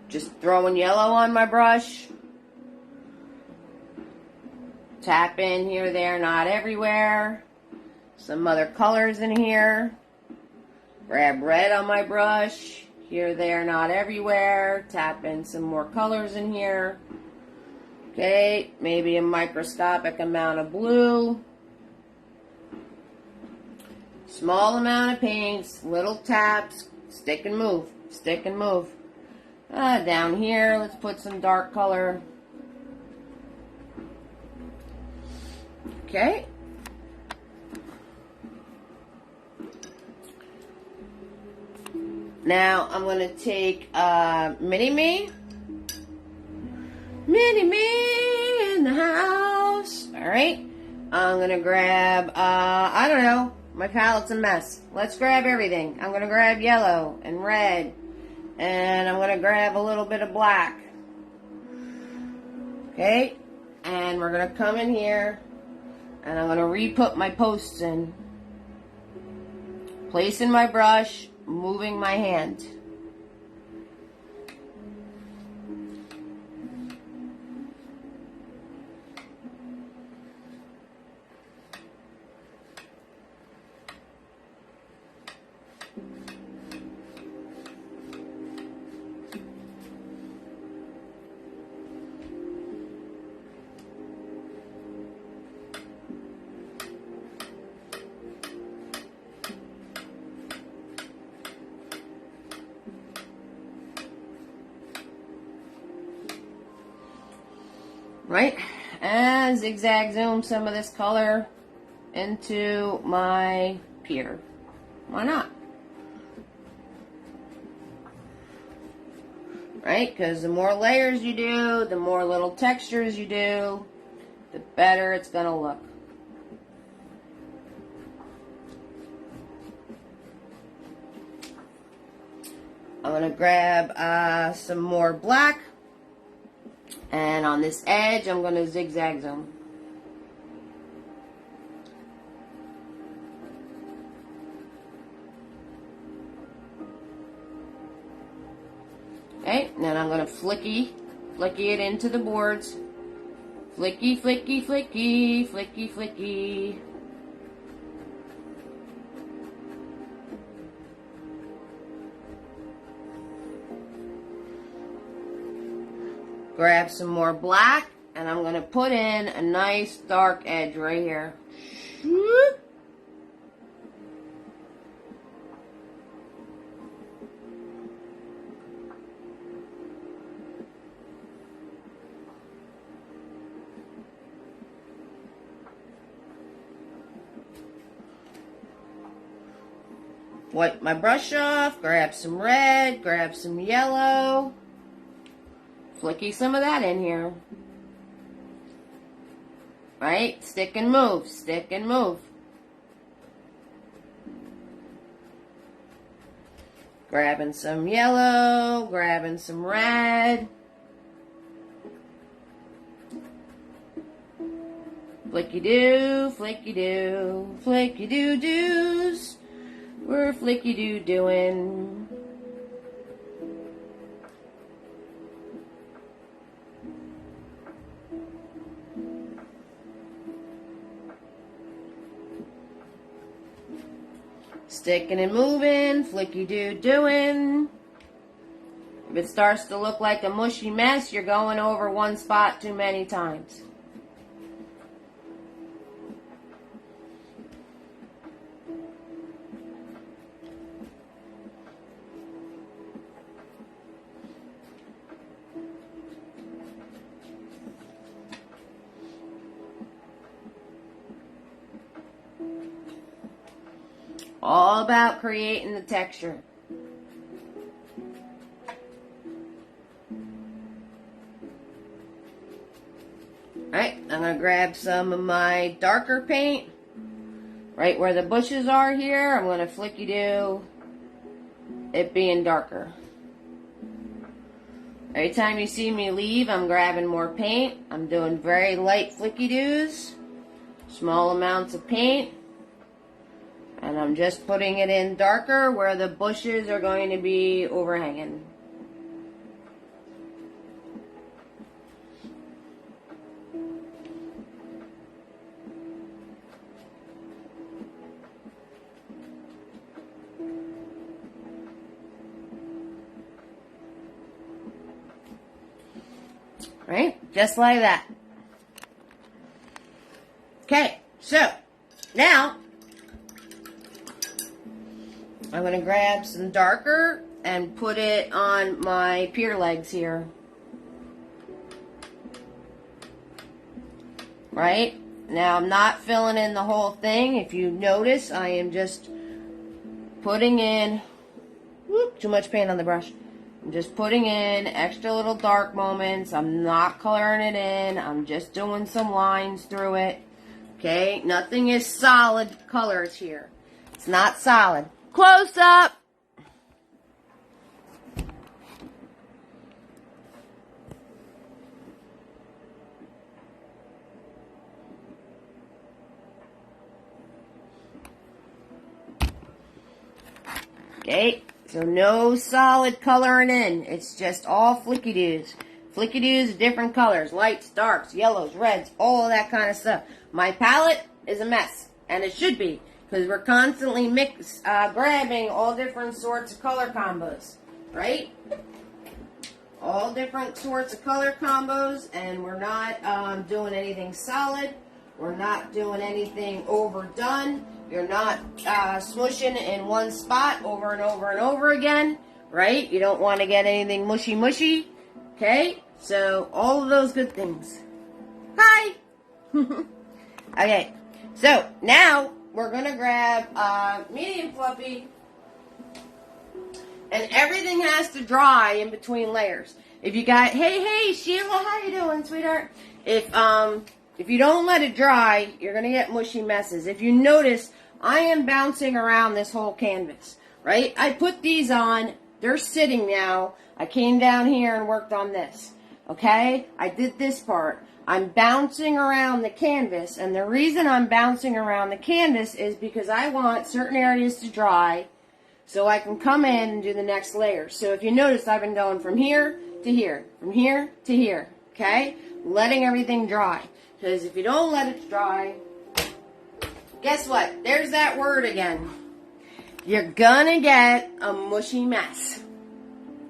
just throwing yellow on my brush. Tap in here, there, not everywhere. Some other colors in here. Grab red on my brush. Here, there, not everywhere. Tap in some more colors in here. Okay, maybe a microscopic amount of blue. Small amount of pinks, little taps. Stick and move, stick and move. Down here, let's put some dark color. Okay. Now I'm going to take Mini-Me. Mini-Me in the house. Alright. I'm going to grab, I don't know. My palette's a mess. Let's grab everything. I'm going to grab yellow and red. And I'm going to grab a little bit of black. Okay. And we're going to come in here. And I'm going to re-put my posts in. Placing my brush. Moving my hand. Right, and zigzag zoom some of this color into my pier. Why not? Right, because the more layers you do, the more little textures you do, the better it's going to look. I'm going to grab some more black. And on this edge, I'm going to zigzag zoom. Okay, then I'm going to flicky it into the boards. Flicky, flicky, flicky, flicky, flicky. Grab some more black, and I'm going to put in a nice dark edge right here. Wipe my brush off, grab some red, grab some yellow. flicky some of that in here. Right? Stick and move. Stick and move. Grabbing some yellow. Grabbing some red. Flicky-doo, flicky-doo, flicky-doo-doos. We're flicky-doo doing. Sticking and moving, flicky-doo doing. If it starts to look like a mushy mess, you're going over one spot too many times. All about creating the texture. Alright, I'm going to grab some of my darker paint. Right where the bushes are here, I'm going to flicky-do it being darker. Every time you see me leave, I'm grabbing more paint. I'm doing very light flicky-doos. Small amounts of paint. And I'm just putting it in darker where the bushes are going to be overhanging. Right? Just like that. Okay, so now I'm going to grab some darker and put it on my pier legs here. Right? Now I'm not filling in the whole thing. If you notice, I am just putting in, too much paint on the brush. I'm just putting in extra little dark moments. I'm not coloring it in. I'm just doing some lines through it. Okay? Nothing is solid colors here. It's not solid. Close up. Okay, so no solid coloring in. It's just all flicky-doos. Flicky-doos of different colors. Lights, darks, yellows, reds, all of that kind of stuff. My palette is a mess, and it should be. Because we're constantly grabbing all different sorts of color combos, right? All different sorts of color combos, and we're not doing anything solid. We're not doing anything overdone. You're not smushing in one spot over and over and over again, right? You don't want to get anything mushy, okay? So, all of those good things. Hi! Okay, so now we're going to grab medium fluffy, and everything has to dry in between layers. If you got, hey, Sheila, how you doing, sweetheart? If you don't let it dry, you're going to get mushy messes. If you notice, I am bouncing around this whole canvas, right? I put these on. They're sitting now. I came down here and worked on this, okay? I did this part. I'm bouncing around the canvas, and the reason I'm bouncing around the canvas is because I want certain areas to dry so I can come in and do the next layer. So if you notice, I've been going from here to here, from here to here, okay? Letting everything dry. Because if you don't let it dry, guess what? There's that word again. You're gonna get a mushy mess.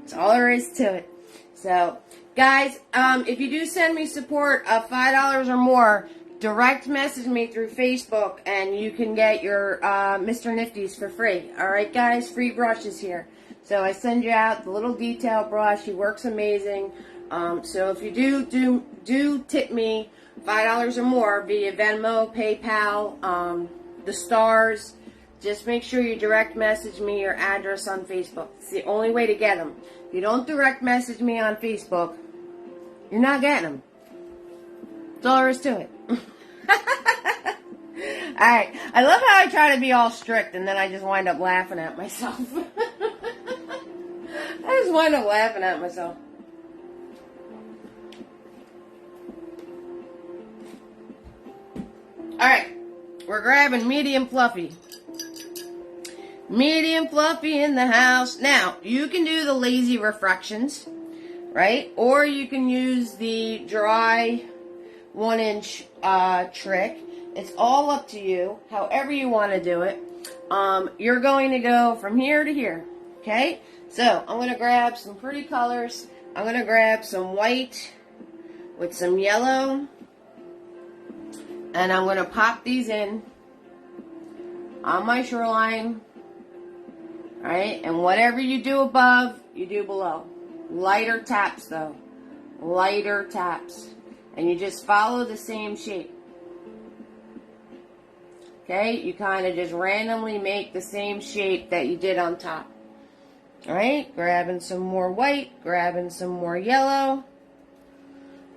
That's all there is to it. So, guys, if you do send me support of $5 or more, direct message me through Facebook and you can get your Mr. Nifties for free. Alright, guys? Free brushes here. So I send you out the little detail brush. He works amazing. So if you do tip me $5 or more via Venmo, PayPal, the stars, just make sure you direct message me your address on Facebook. It's the only way to get them. If you don't direct message me on Facebook, You're not getting them. That's all there is to it. Alright, I love how I try to be all strict and then I just wind up laughing at myself. I just wind up laughing at myself. Alright, we're grabbing medium fluffy. Medium fluffy in the house. Now, you can do the lazy refractions, right? Or you can use the dry 1-inch trick. It's all up to you, however you want to do it. You're going to go from here to here, okay? So, I'm going to grab some pretty colors. I'm going to grab some white with some yellow. And I'm going to pop these in on my shoreline. Alright, and whatever you do above, you do below. Lighter taps, though. Lighter taps. And you just follow the same shape. Okay, you kind of just randomly make the same shape that you did on top. Alright, grabbing some more white, grabbing some more yellow.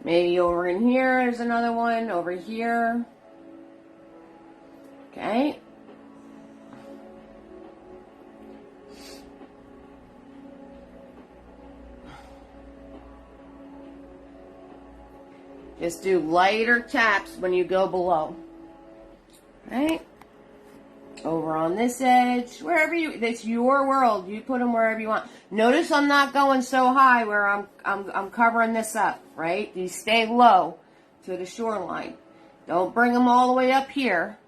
Maybe over in here is another one, over here. Okay. Just do lighter taps when you go below. Right? Over on this edge, wherever it's your world. You put them wherever you want. Notice I'm not going so high where I'm covering this up, right? You stay low to the shoreline. Don't bring them all the way up here.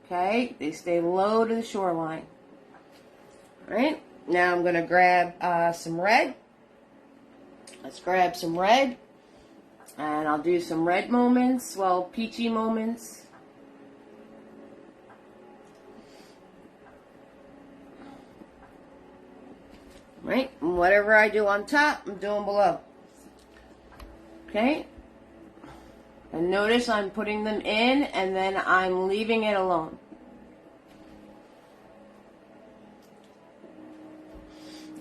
Okay? They stay low to the shoreline. All right? Now I'm going to grab some red. Let's grab some red. And I'll do some red moments, well, peachy moments. Right? And whatever I do on top, I'm doing below. Okay? And notice I'm putting them in and then I'm leaving it alone.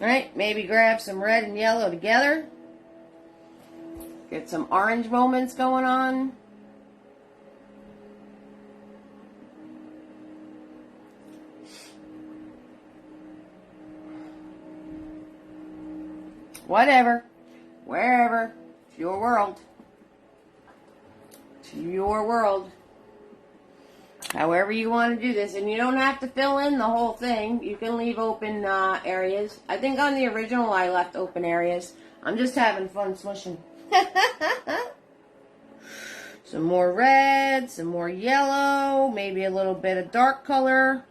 Alright, maybe grab some red and yellow together. Get some orange moments going on. Whatever. Wherever. It's your world. It's your world. However you want to do this. And you don't have to fill in the whole thing. You can leave open areas. I think on the original I left open areas. I'm just having fun smushing. Some more red, some more yellow, maybe a little bit of dark color,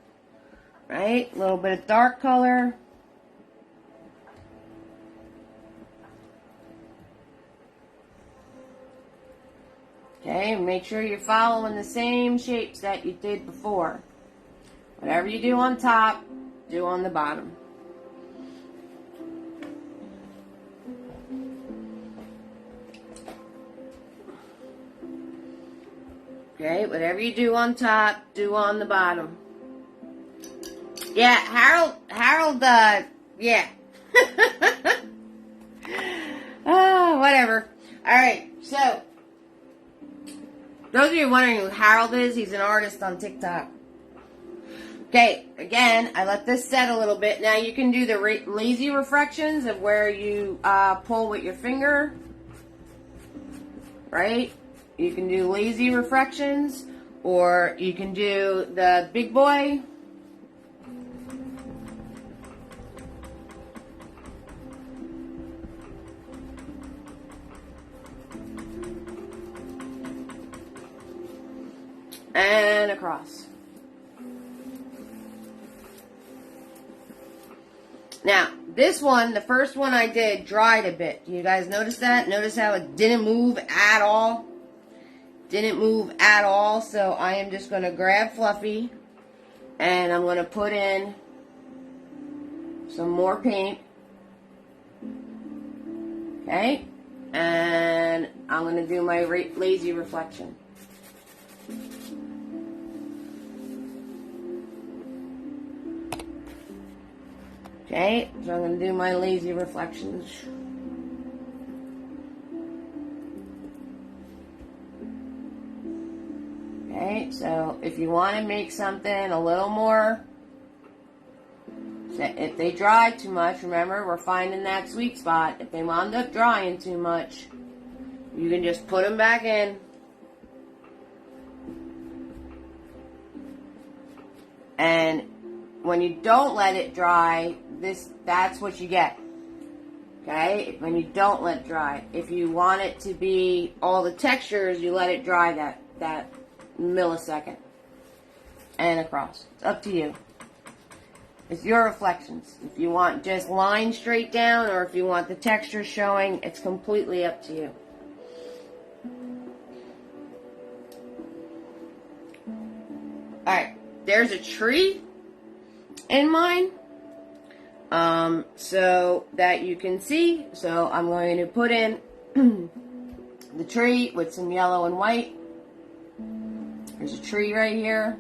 right? A little bit of dark color. Okay, make sure you're following the same shapes that you did before. Whatever you do on top, do on the bottom. Okay, whatever you do on top, do on the bottom. Yeah, Harold, yeah. Oh, whatever. Alright, so, those of you wondering who Harold is, he's an artist on TikTok. Okay, again, I let this set a little bit. Now you can do the lazy refractions of where you pull with your finger. Right? You can do lazy refractions, or you can do the big boy. And across. Now, this one, the first one I did, dried a bit. You guys notice that? Notice how it didn't move at all? Didn't move at all. So I am just going to grab Fluffy and I'm going to put in some more paint. Okay? And I'm going to do my lazy reflection. Okay, so I'm going to do my lazy reflections. Okay, so if you want to make something a little more, if they dry too much, remember, we're finding that sweet spot. If they wound up drying too much, you can just put them back in. And when you don't let it dry, that's what you get. Okay? When you don't let it dry. If you want it to be all the textures, you let it dry that millisecond. And across. It's up to you. It's your reflections. If you want just lines straight down or if you want the texture showing, it's completely up to you. Alright, there's a tree in mine. So that you can see. So I'm going to put in the tree with some yellow and white. There's a tree right here.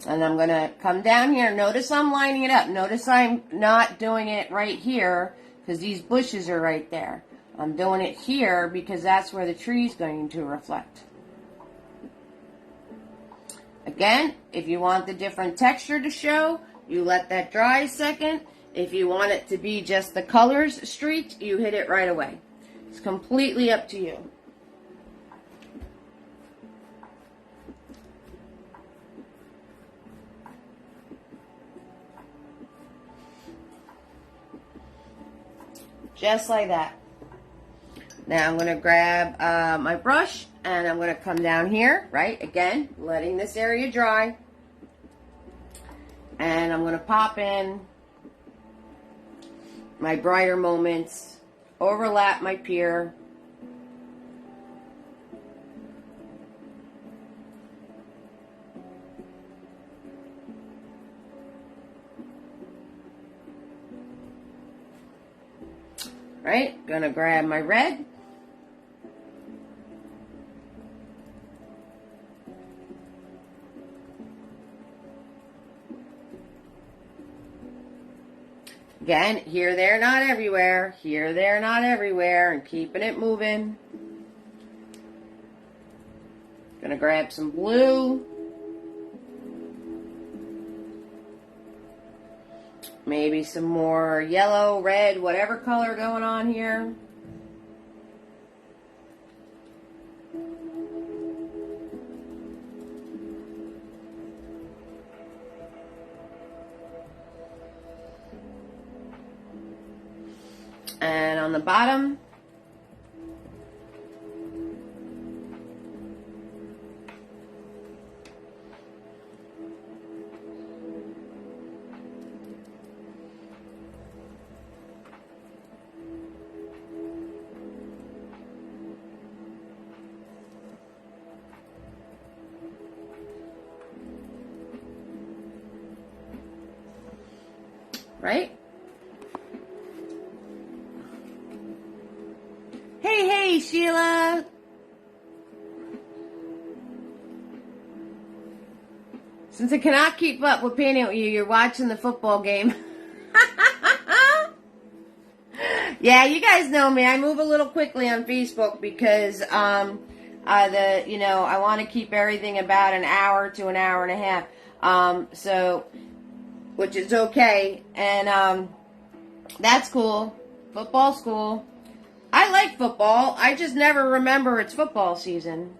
And I'm going to come down here. Notice I'm lining it up. Notice I'm not doing it right here because these bushes are right there. I'm doing it here because that's where the tree's going to reflect. Again, if you want the different texture to show, you let that dry a second. If you want it to be just the colors streaked, you hit it right away. It's completely up to you. Just like that. Now I'm going to grab my brush and I'm going to come down here, right? Again, letting this area dry. And I'm going to pop in my brighter moments, overlap my pier. Right, gonna grab my red. Again, here, there, not everywhere. Here, there, not everywhere. And keeping it moving. Gonna grab some blue. Maybe some more yellow, red, whatever color going on here. And on the bottom, right? Hey, Sheila. Since I cannot keep up with painting with you, you're watching the football game. Yeah, you guys know me. I move a little quickly on Facebook because I want to keep everything about an hour to an hour and a half. Which is okay, and that's cool. Football's cool. I like football. I just never remember it's football season.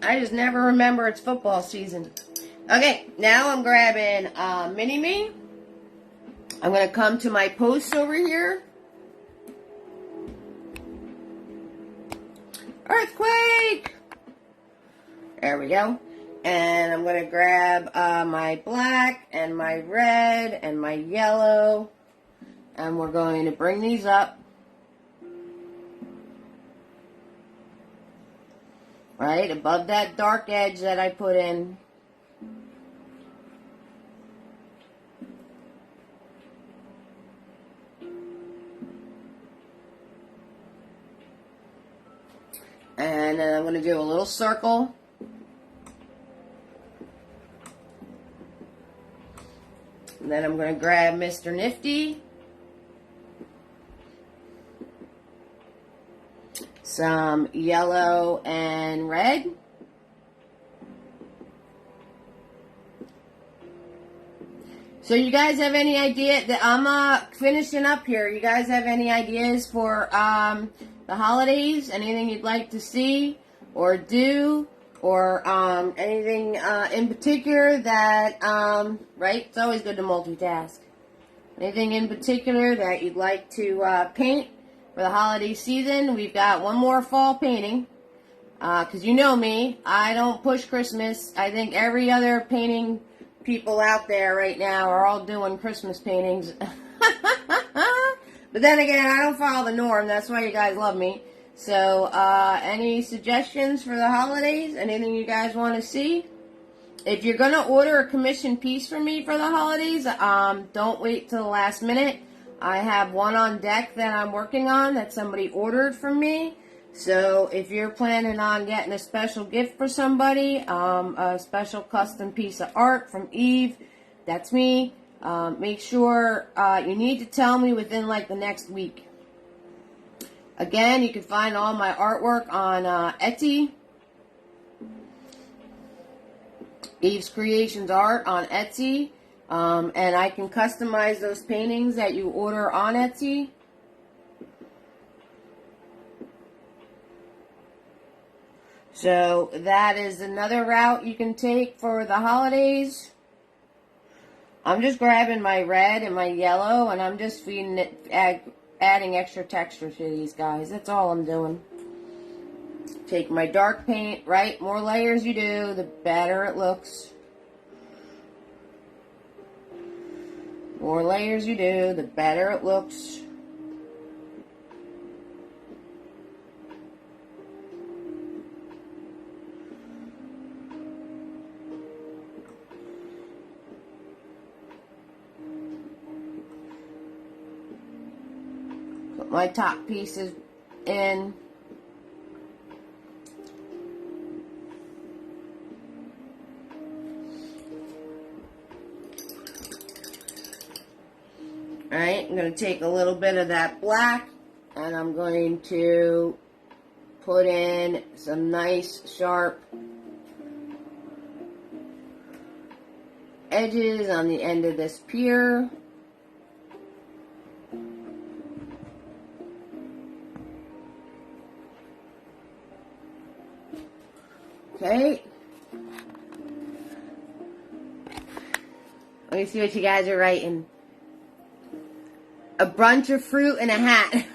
I just never remember it's football season. Okay, now I'm grabbing Mini-Me. I'm going to come to my posts over here. Earthquake! There we go. And I'm going to grab my black and my red and my yellow. And we're going to bring these up. Right above that dark edge that I put in. And then I'm going to do a little circle. And then I'm going to grab Mr. Nifty. some yellow and red. So you guys have any idea that I'm finishing up here? You guys have any ideas for the holidays? Anything you'd like to see or do, or anything in particular that right? It's always good to multitask. Anything in particular that you'd like to paint for the holiday season? We've got one more fall painting. Because you know me, I don't push Christmas. I think every other painting people out there right now are all doing Christmas paintings. But then again, I don't follow the norm. That's why you guys love me. So, any suggestions for the holidays? Anything you guys want to see? If you're going to order a commissioned piece from me for the holidays, don't wait till the last minute. I have one on deck that I'm working on that somebody ordered from me. So if you're planning on getting a special gift for somebody, a special custom piece of art from Eve, that's me, make sure you need to tell me within like the next week. Again, you can find all my artwork on Etsy. Eve's Creations Art on Etsy. And I can customize those paintings that you order on Etsy. So that is another route you can take for the holidays. I'm just grabbing my red and my yellow, and I'm just feeding it, adding extra texture to these guys. That's all I'm doing. Take my dark paint, right? More layers you do, the better it looks. More layers you do, the better it looks. Put my top pieces in. Alright, I'm going to take a little bit of that black and I'm going to put in some nice sharp edges on the end of this pier. Okay. Let me see what you guys are writing. A bunch of fruit and a hat.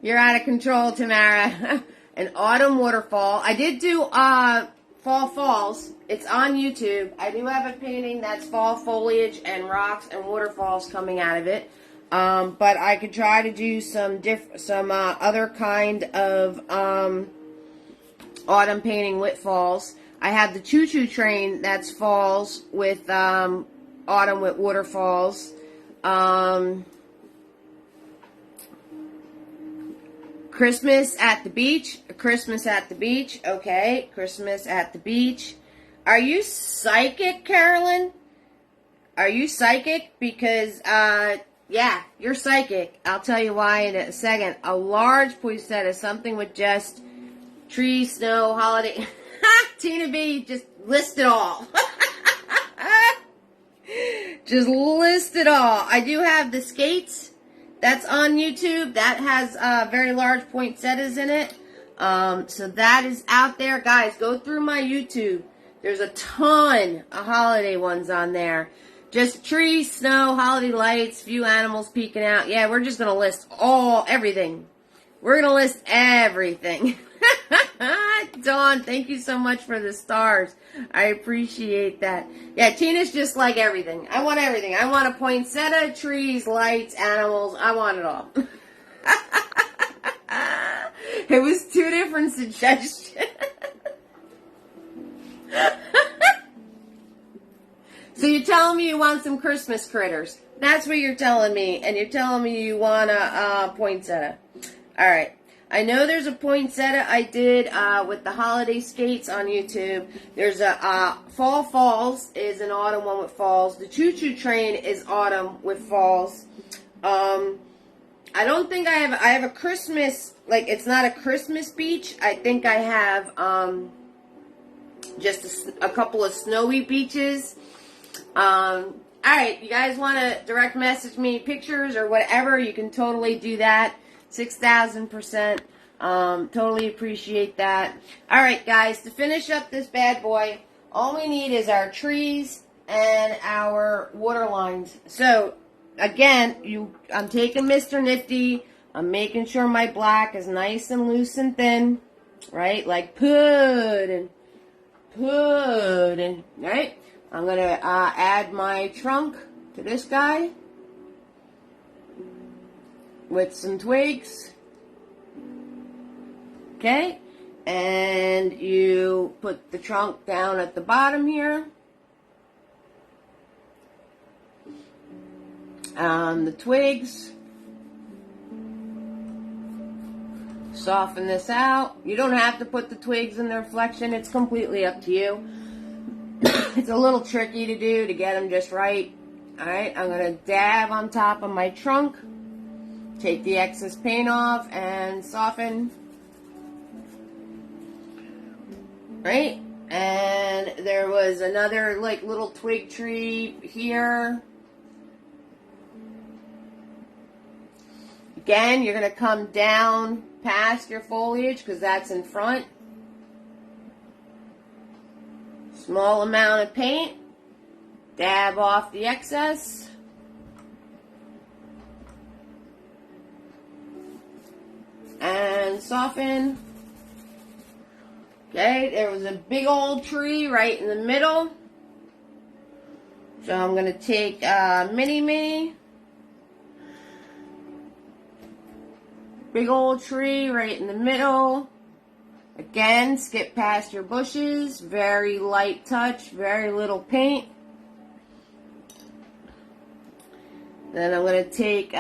You're out of control, Tamara. An autumn waterfall. I did do fall falls. It's on YouTube. I do have a painting that's fall foliage and rocks and waterfalls coming out of it. But I could try to do some other kind of autumn painting with falls. I have the choo-choo train that's falls with autumn with waterfalls. Christmas at the beach. Christmas at the beach. Okay, Christmas at the beach. Are you psychic, Carolyn? Are you psychic? Because, yeah, you're psychic. I'll tell you why in a second. A large poinsettia, something with just trees, snow, holiday. Tina B, just list it all. Just list it all. I do have the skates. That's on YouTube. That has very large poinsettias in it. So that is out there. Guys, go through my YouTube. There's a ton of holiday ones on there. Just trees, snow, holiday lights, few animals peeking out. Yeah, we're just going to list everything. We're going to list everything. Dawn, thank you so much for the stars. I appreciate that. Yeah, Tina's just like everything. I want everything. I want a poinsettia, trees, lights, animals. I want it all. It was 2 different suggestions. So you're telling me you want some Christmas critters. That's what you're telling me. And you're telling me you want a poinsettia. All right. I know there's a poinsettia I did with the holiday skates on YouTube. There's a Fall Falls is an autumn one with falls. The Choo Choo Train is autumn with falls. I I don't think I have a Christmas, like, it's not a Christmas beach. I think I have just a couple of snowy beaches. Alright, you guys want to direct message me pictures or whatever, you can totally do that. 6,000%. Totally appreciate that. Alright, guys, to finish up this bad boy, all we need is our trees and our water lines. So, again, I'm taking Mr. Nifty. I'm making sure my black is nice and loose and thin. Right? Like pudding. Pudding. Right? I'm going to add my trunk to this guy with some twigs. Okay? And you put the trunk down at the bottom here. The twigs. Soften this out. You don't have to put the twigs in the reflection. It's completely up to you. It's a little tricky to do to get them just right. Alright, I'm going to dab on top of my trunk. Take the excess paint off and soften. Right? And there was another like little twig tree here. Again, you're going to come down past your foliage because that's in front. Small amount of paint. Dab off the excess. And soften. Okay, there was a big old tree right in the middle. So I'm going to take mini-me. Big old tree right in the middle. Again, skip past your bushes. Very light touch, very little paint. Then I'm going to take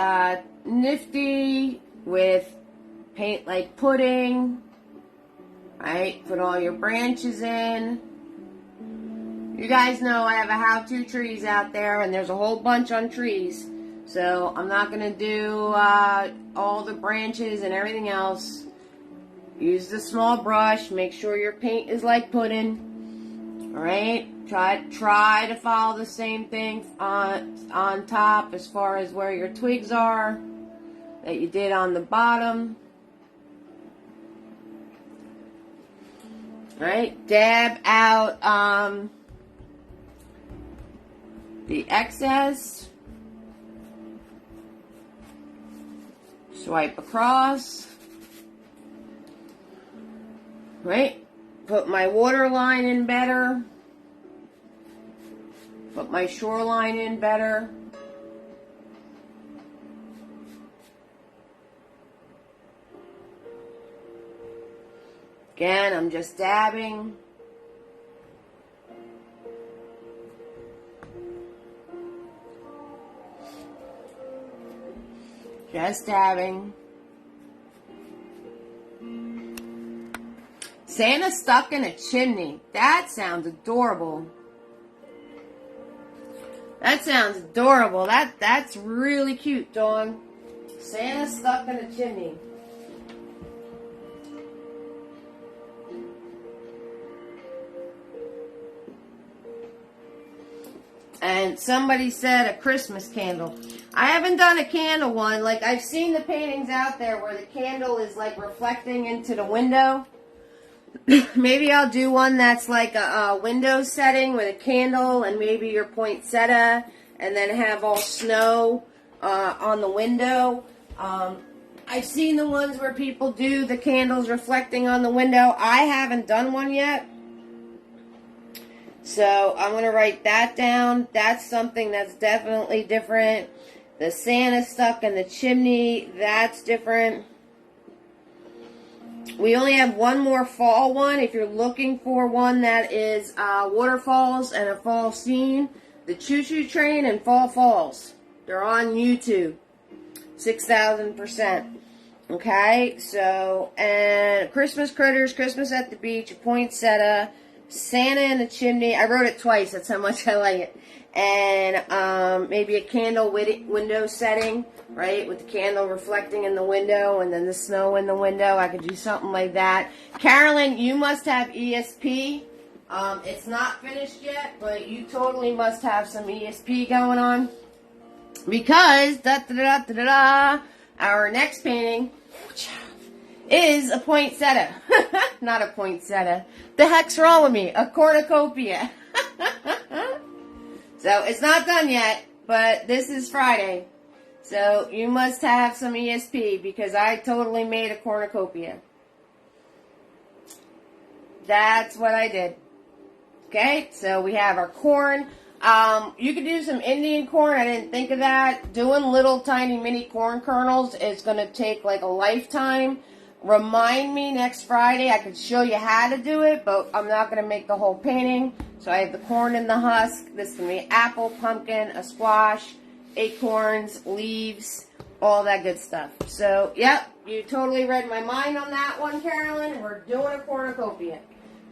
Nifty with paint like pudding. Alright, put all your branches in. You guys know I have a how-to trees out there, and there's a whole bunch on trees. So I'm not going to do all the branches and everything else. Use the small brush. Make sure your paint is like pudding. Alright? Try to follow the same thing on top as far as where your twigs are that you did on the bottom. Alright? Dab out the excess. Swipe across. Right? Put my water line in better. Put my shoreline in better. Again, I'm just dabbing. Just dabbing. Santa stuck in a chimney. That sounds adorable. That sounds adorable. That's really cute, Dawn. Santa stuck in a chimney. And somebody said a Christmas candle. I haven't done a candle one. Like, I've seen the paintings out there where the candle is like reflecting into the window. Maybe I'll do one that's like a window setting with a candle and maybe your poinsettia, and then have all snow on the window. I've seen the ones where people do the candles reflecting on the window. I haven't done one yet. So I'm going to write that down. That's something that's definitely different. The Santa stuck in the chimney, that's different. We only have one more fall one. If you're looking for one that is waterfalls and a fall scene, the Choo Choo Train and Fall Falls. They're on YouTube. 6,000%. Okay, so, and Christmas Critters, Christmas at the Beach, a poinsettia, Santa in the chimney. I wrote it twice. That's how much I like it. And maybe a candle window setting, right? With the candle reflecting in the window and then the snow in the window. I could do something like that. Carolyn, you must have ESP. It's not finished yet, but you totally must have some ESP going on. Because, our next painting is a poinsettia. Not a poinsettia. The heck's wrong with me? A cornucopia. So, it's not done yet, but this is Friday. So, you must have some ESP because I totally made a cornucopia. That's what I did. Okay, so we have our corn. You could do some Indian corn. I didn't think of that. Doing little tiny mini corn kernels is going to take like a lifetime. Remind me next Friday. I could show you how to do it, but I'm not going to make the whole painting. So I have the corn in the husk. This is going to be apple, pumpkin, a squash, acorns, leaves, all that good stuff. So, yep, you totally read my mind on that one, Carolyn. We're doing a cornucopia.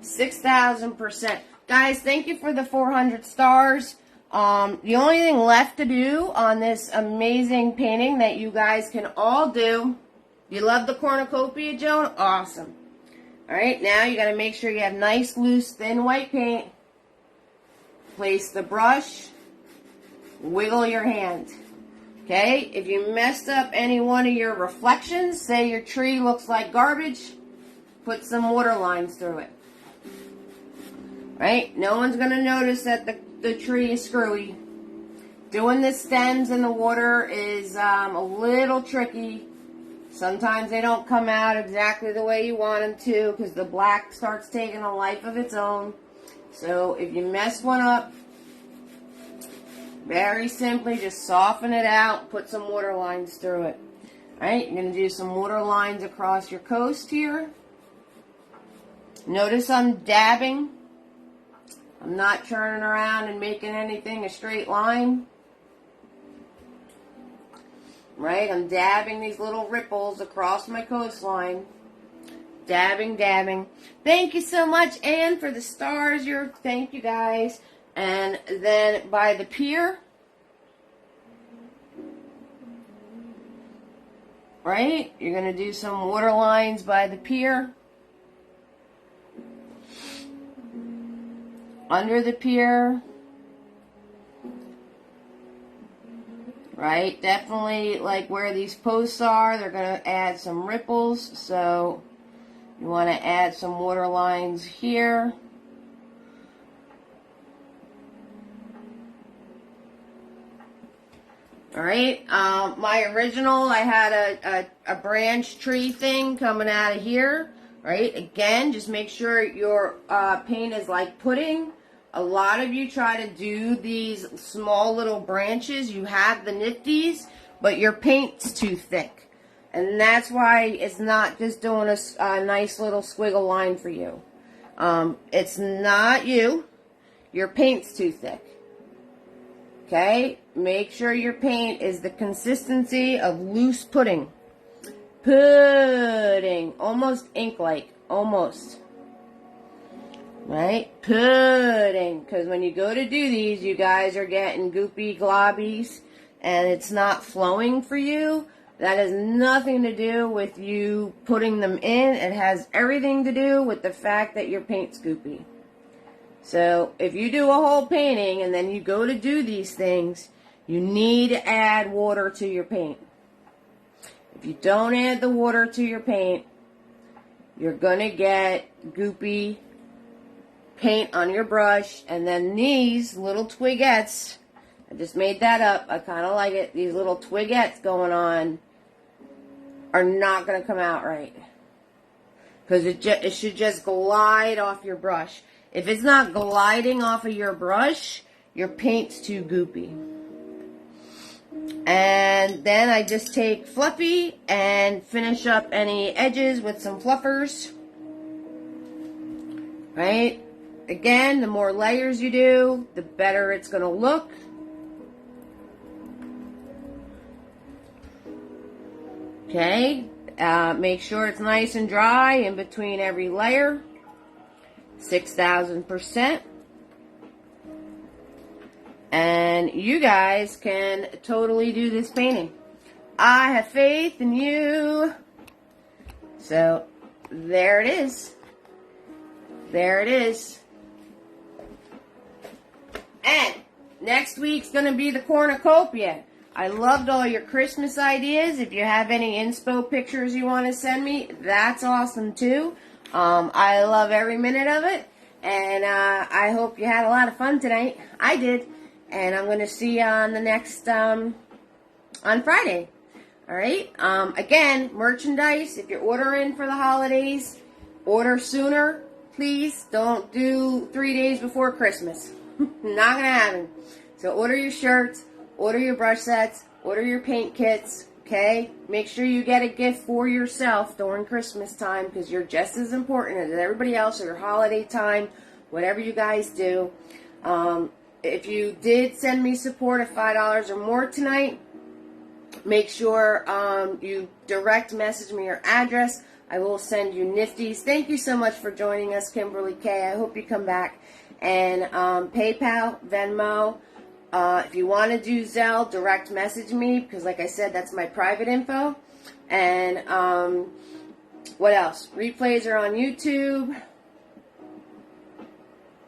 6,000%. Guys, thank you for the 400 stars. The only thing left to do on this amazing painting that you guys can all do. You love the cornucopia, Joan? Awesome. Alright, now you got to make sure you have nice, loose, thin white paint. Place the brush. Wiggle your hand. Okay, if you messed up any one of your reflections, say your tree looks like garbage, put some water lines through it. Right? No one's going to notice that the tree is screwy. Doing the stems in the water is a little tricky. Sometimes they don't come out exactly the way you want them to because the black starts taking a life of its own. So if you mess one up, very simply just soften it out, put some water lines through it. Alright, you're going to do some water lines across your coast here. Notice I'm dabbing. I'm not turning around and making anything a straight line. Right? I'm dabbing these little ripples across my coastline. Dabbing, dabbing. Thank you so much, Anne, for the stars. Thank you, guys. And then by the pier. Right? You're going to do some water lines by the pier. Under the pier, right? Definitely like where these posts are, they're going to add some ripples. So you want to add some water lines here. All right. My original, I had a branch tree thing coming out of here. Right? Again, just make sure your paint is like pudding. A lot of you try to do these small little branches. You have the nifties, but your paint's too thick. And that's why it's not just doing a nice little squiggle line for you. It's not you. Your paint's too thick. Okay? Make sure your paint is the consistency of loose pudding. Pudding. Almost ink-like. Almost. Right? Pudding. Because when you go to do these, you guys are getting goopy globbies and it's not flowing for you. That has nothing to do with you putting them in. It has everything to do with the fact that your paint's goopy. So, if you do a whole painting and then you go to do these things, you need to add water to your paint. If you don't add the water to your paint, you're going to get goopy paint on your brush. And then these little twigettes, I just made that up. I kind of like it. These little twigettes going on are not going to come out right. Because it should just glide off your brush. If it's not gliding off of your brush, your paint's too goopy. And then I just take Fluffy and finish up any edges with some fluffers. Right? Again, the more layers you do, the better it's going to look. Okay? Make sure it's nice and dry in between every layer. 6,000%. And you guys can totally do this painting. I have faith in you. So, there it is. There it is. And next week's going to be the cornucopia. I loved all your Christmas ideas. If you have any inspo pictures you want to send me, that's awesome too. I love every minute of it. And I hope you had a lot of fun tonight. I did. And I'm going to see you on the next, on Friday. Alright? Again, merchandise, if you're ordering for the holidays, order sooner, please. Don't do 3 days before Christmas. Not going to happen. So order your shirts, order your brush sets, order your paint kits, okay? Make sure you get a gift for yourself during Christmas time because you're just as important as everybody else or your holiday time, whatever you guys do. If you did send me support of $5 or more tonight, make sure you direct message me your address. I will send you nifties. Thank you so much for joining us, Kimberly K. I hope you come back. And PayPal, Venmo. If you want to do Zelle, direct message me because, like I said, that's my private info. And what else? Replays are on YouTube.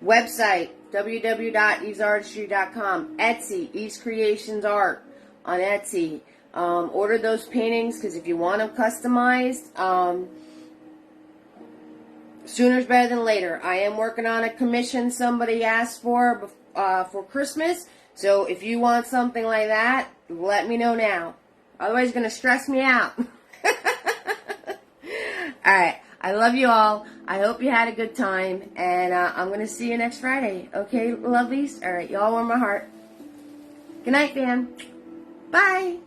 Website, www.evesartistry.com. Etsy, Eve's Creations Art on Etsy. Order those paintings because if you want them customized, sooner's better than later. I am working on a commission somebody asked for Christmas. So if you want something like that, let me know now. Otherwise, it's going to stress me out. Alright. I love you all. I hope you had a good time. And I'm going to see you next Friday. Okay, lovelies? Alright, you all warm my heart. Good night, fam. Bye.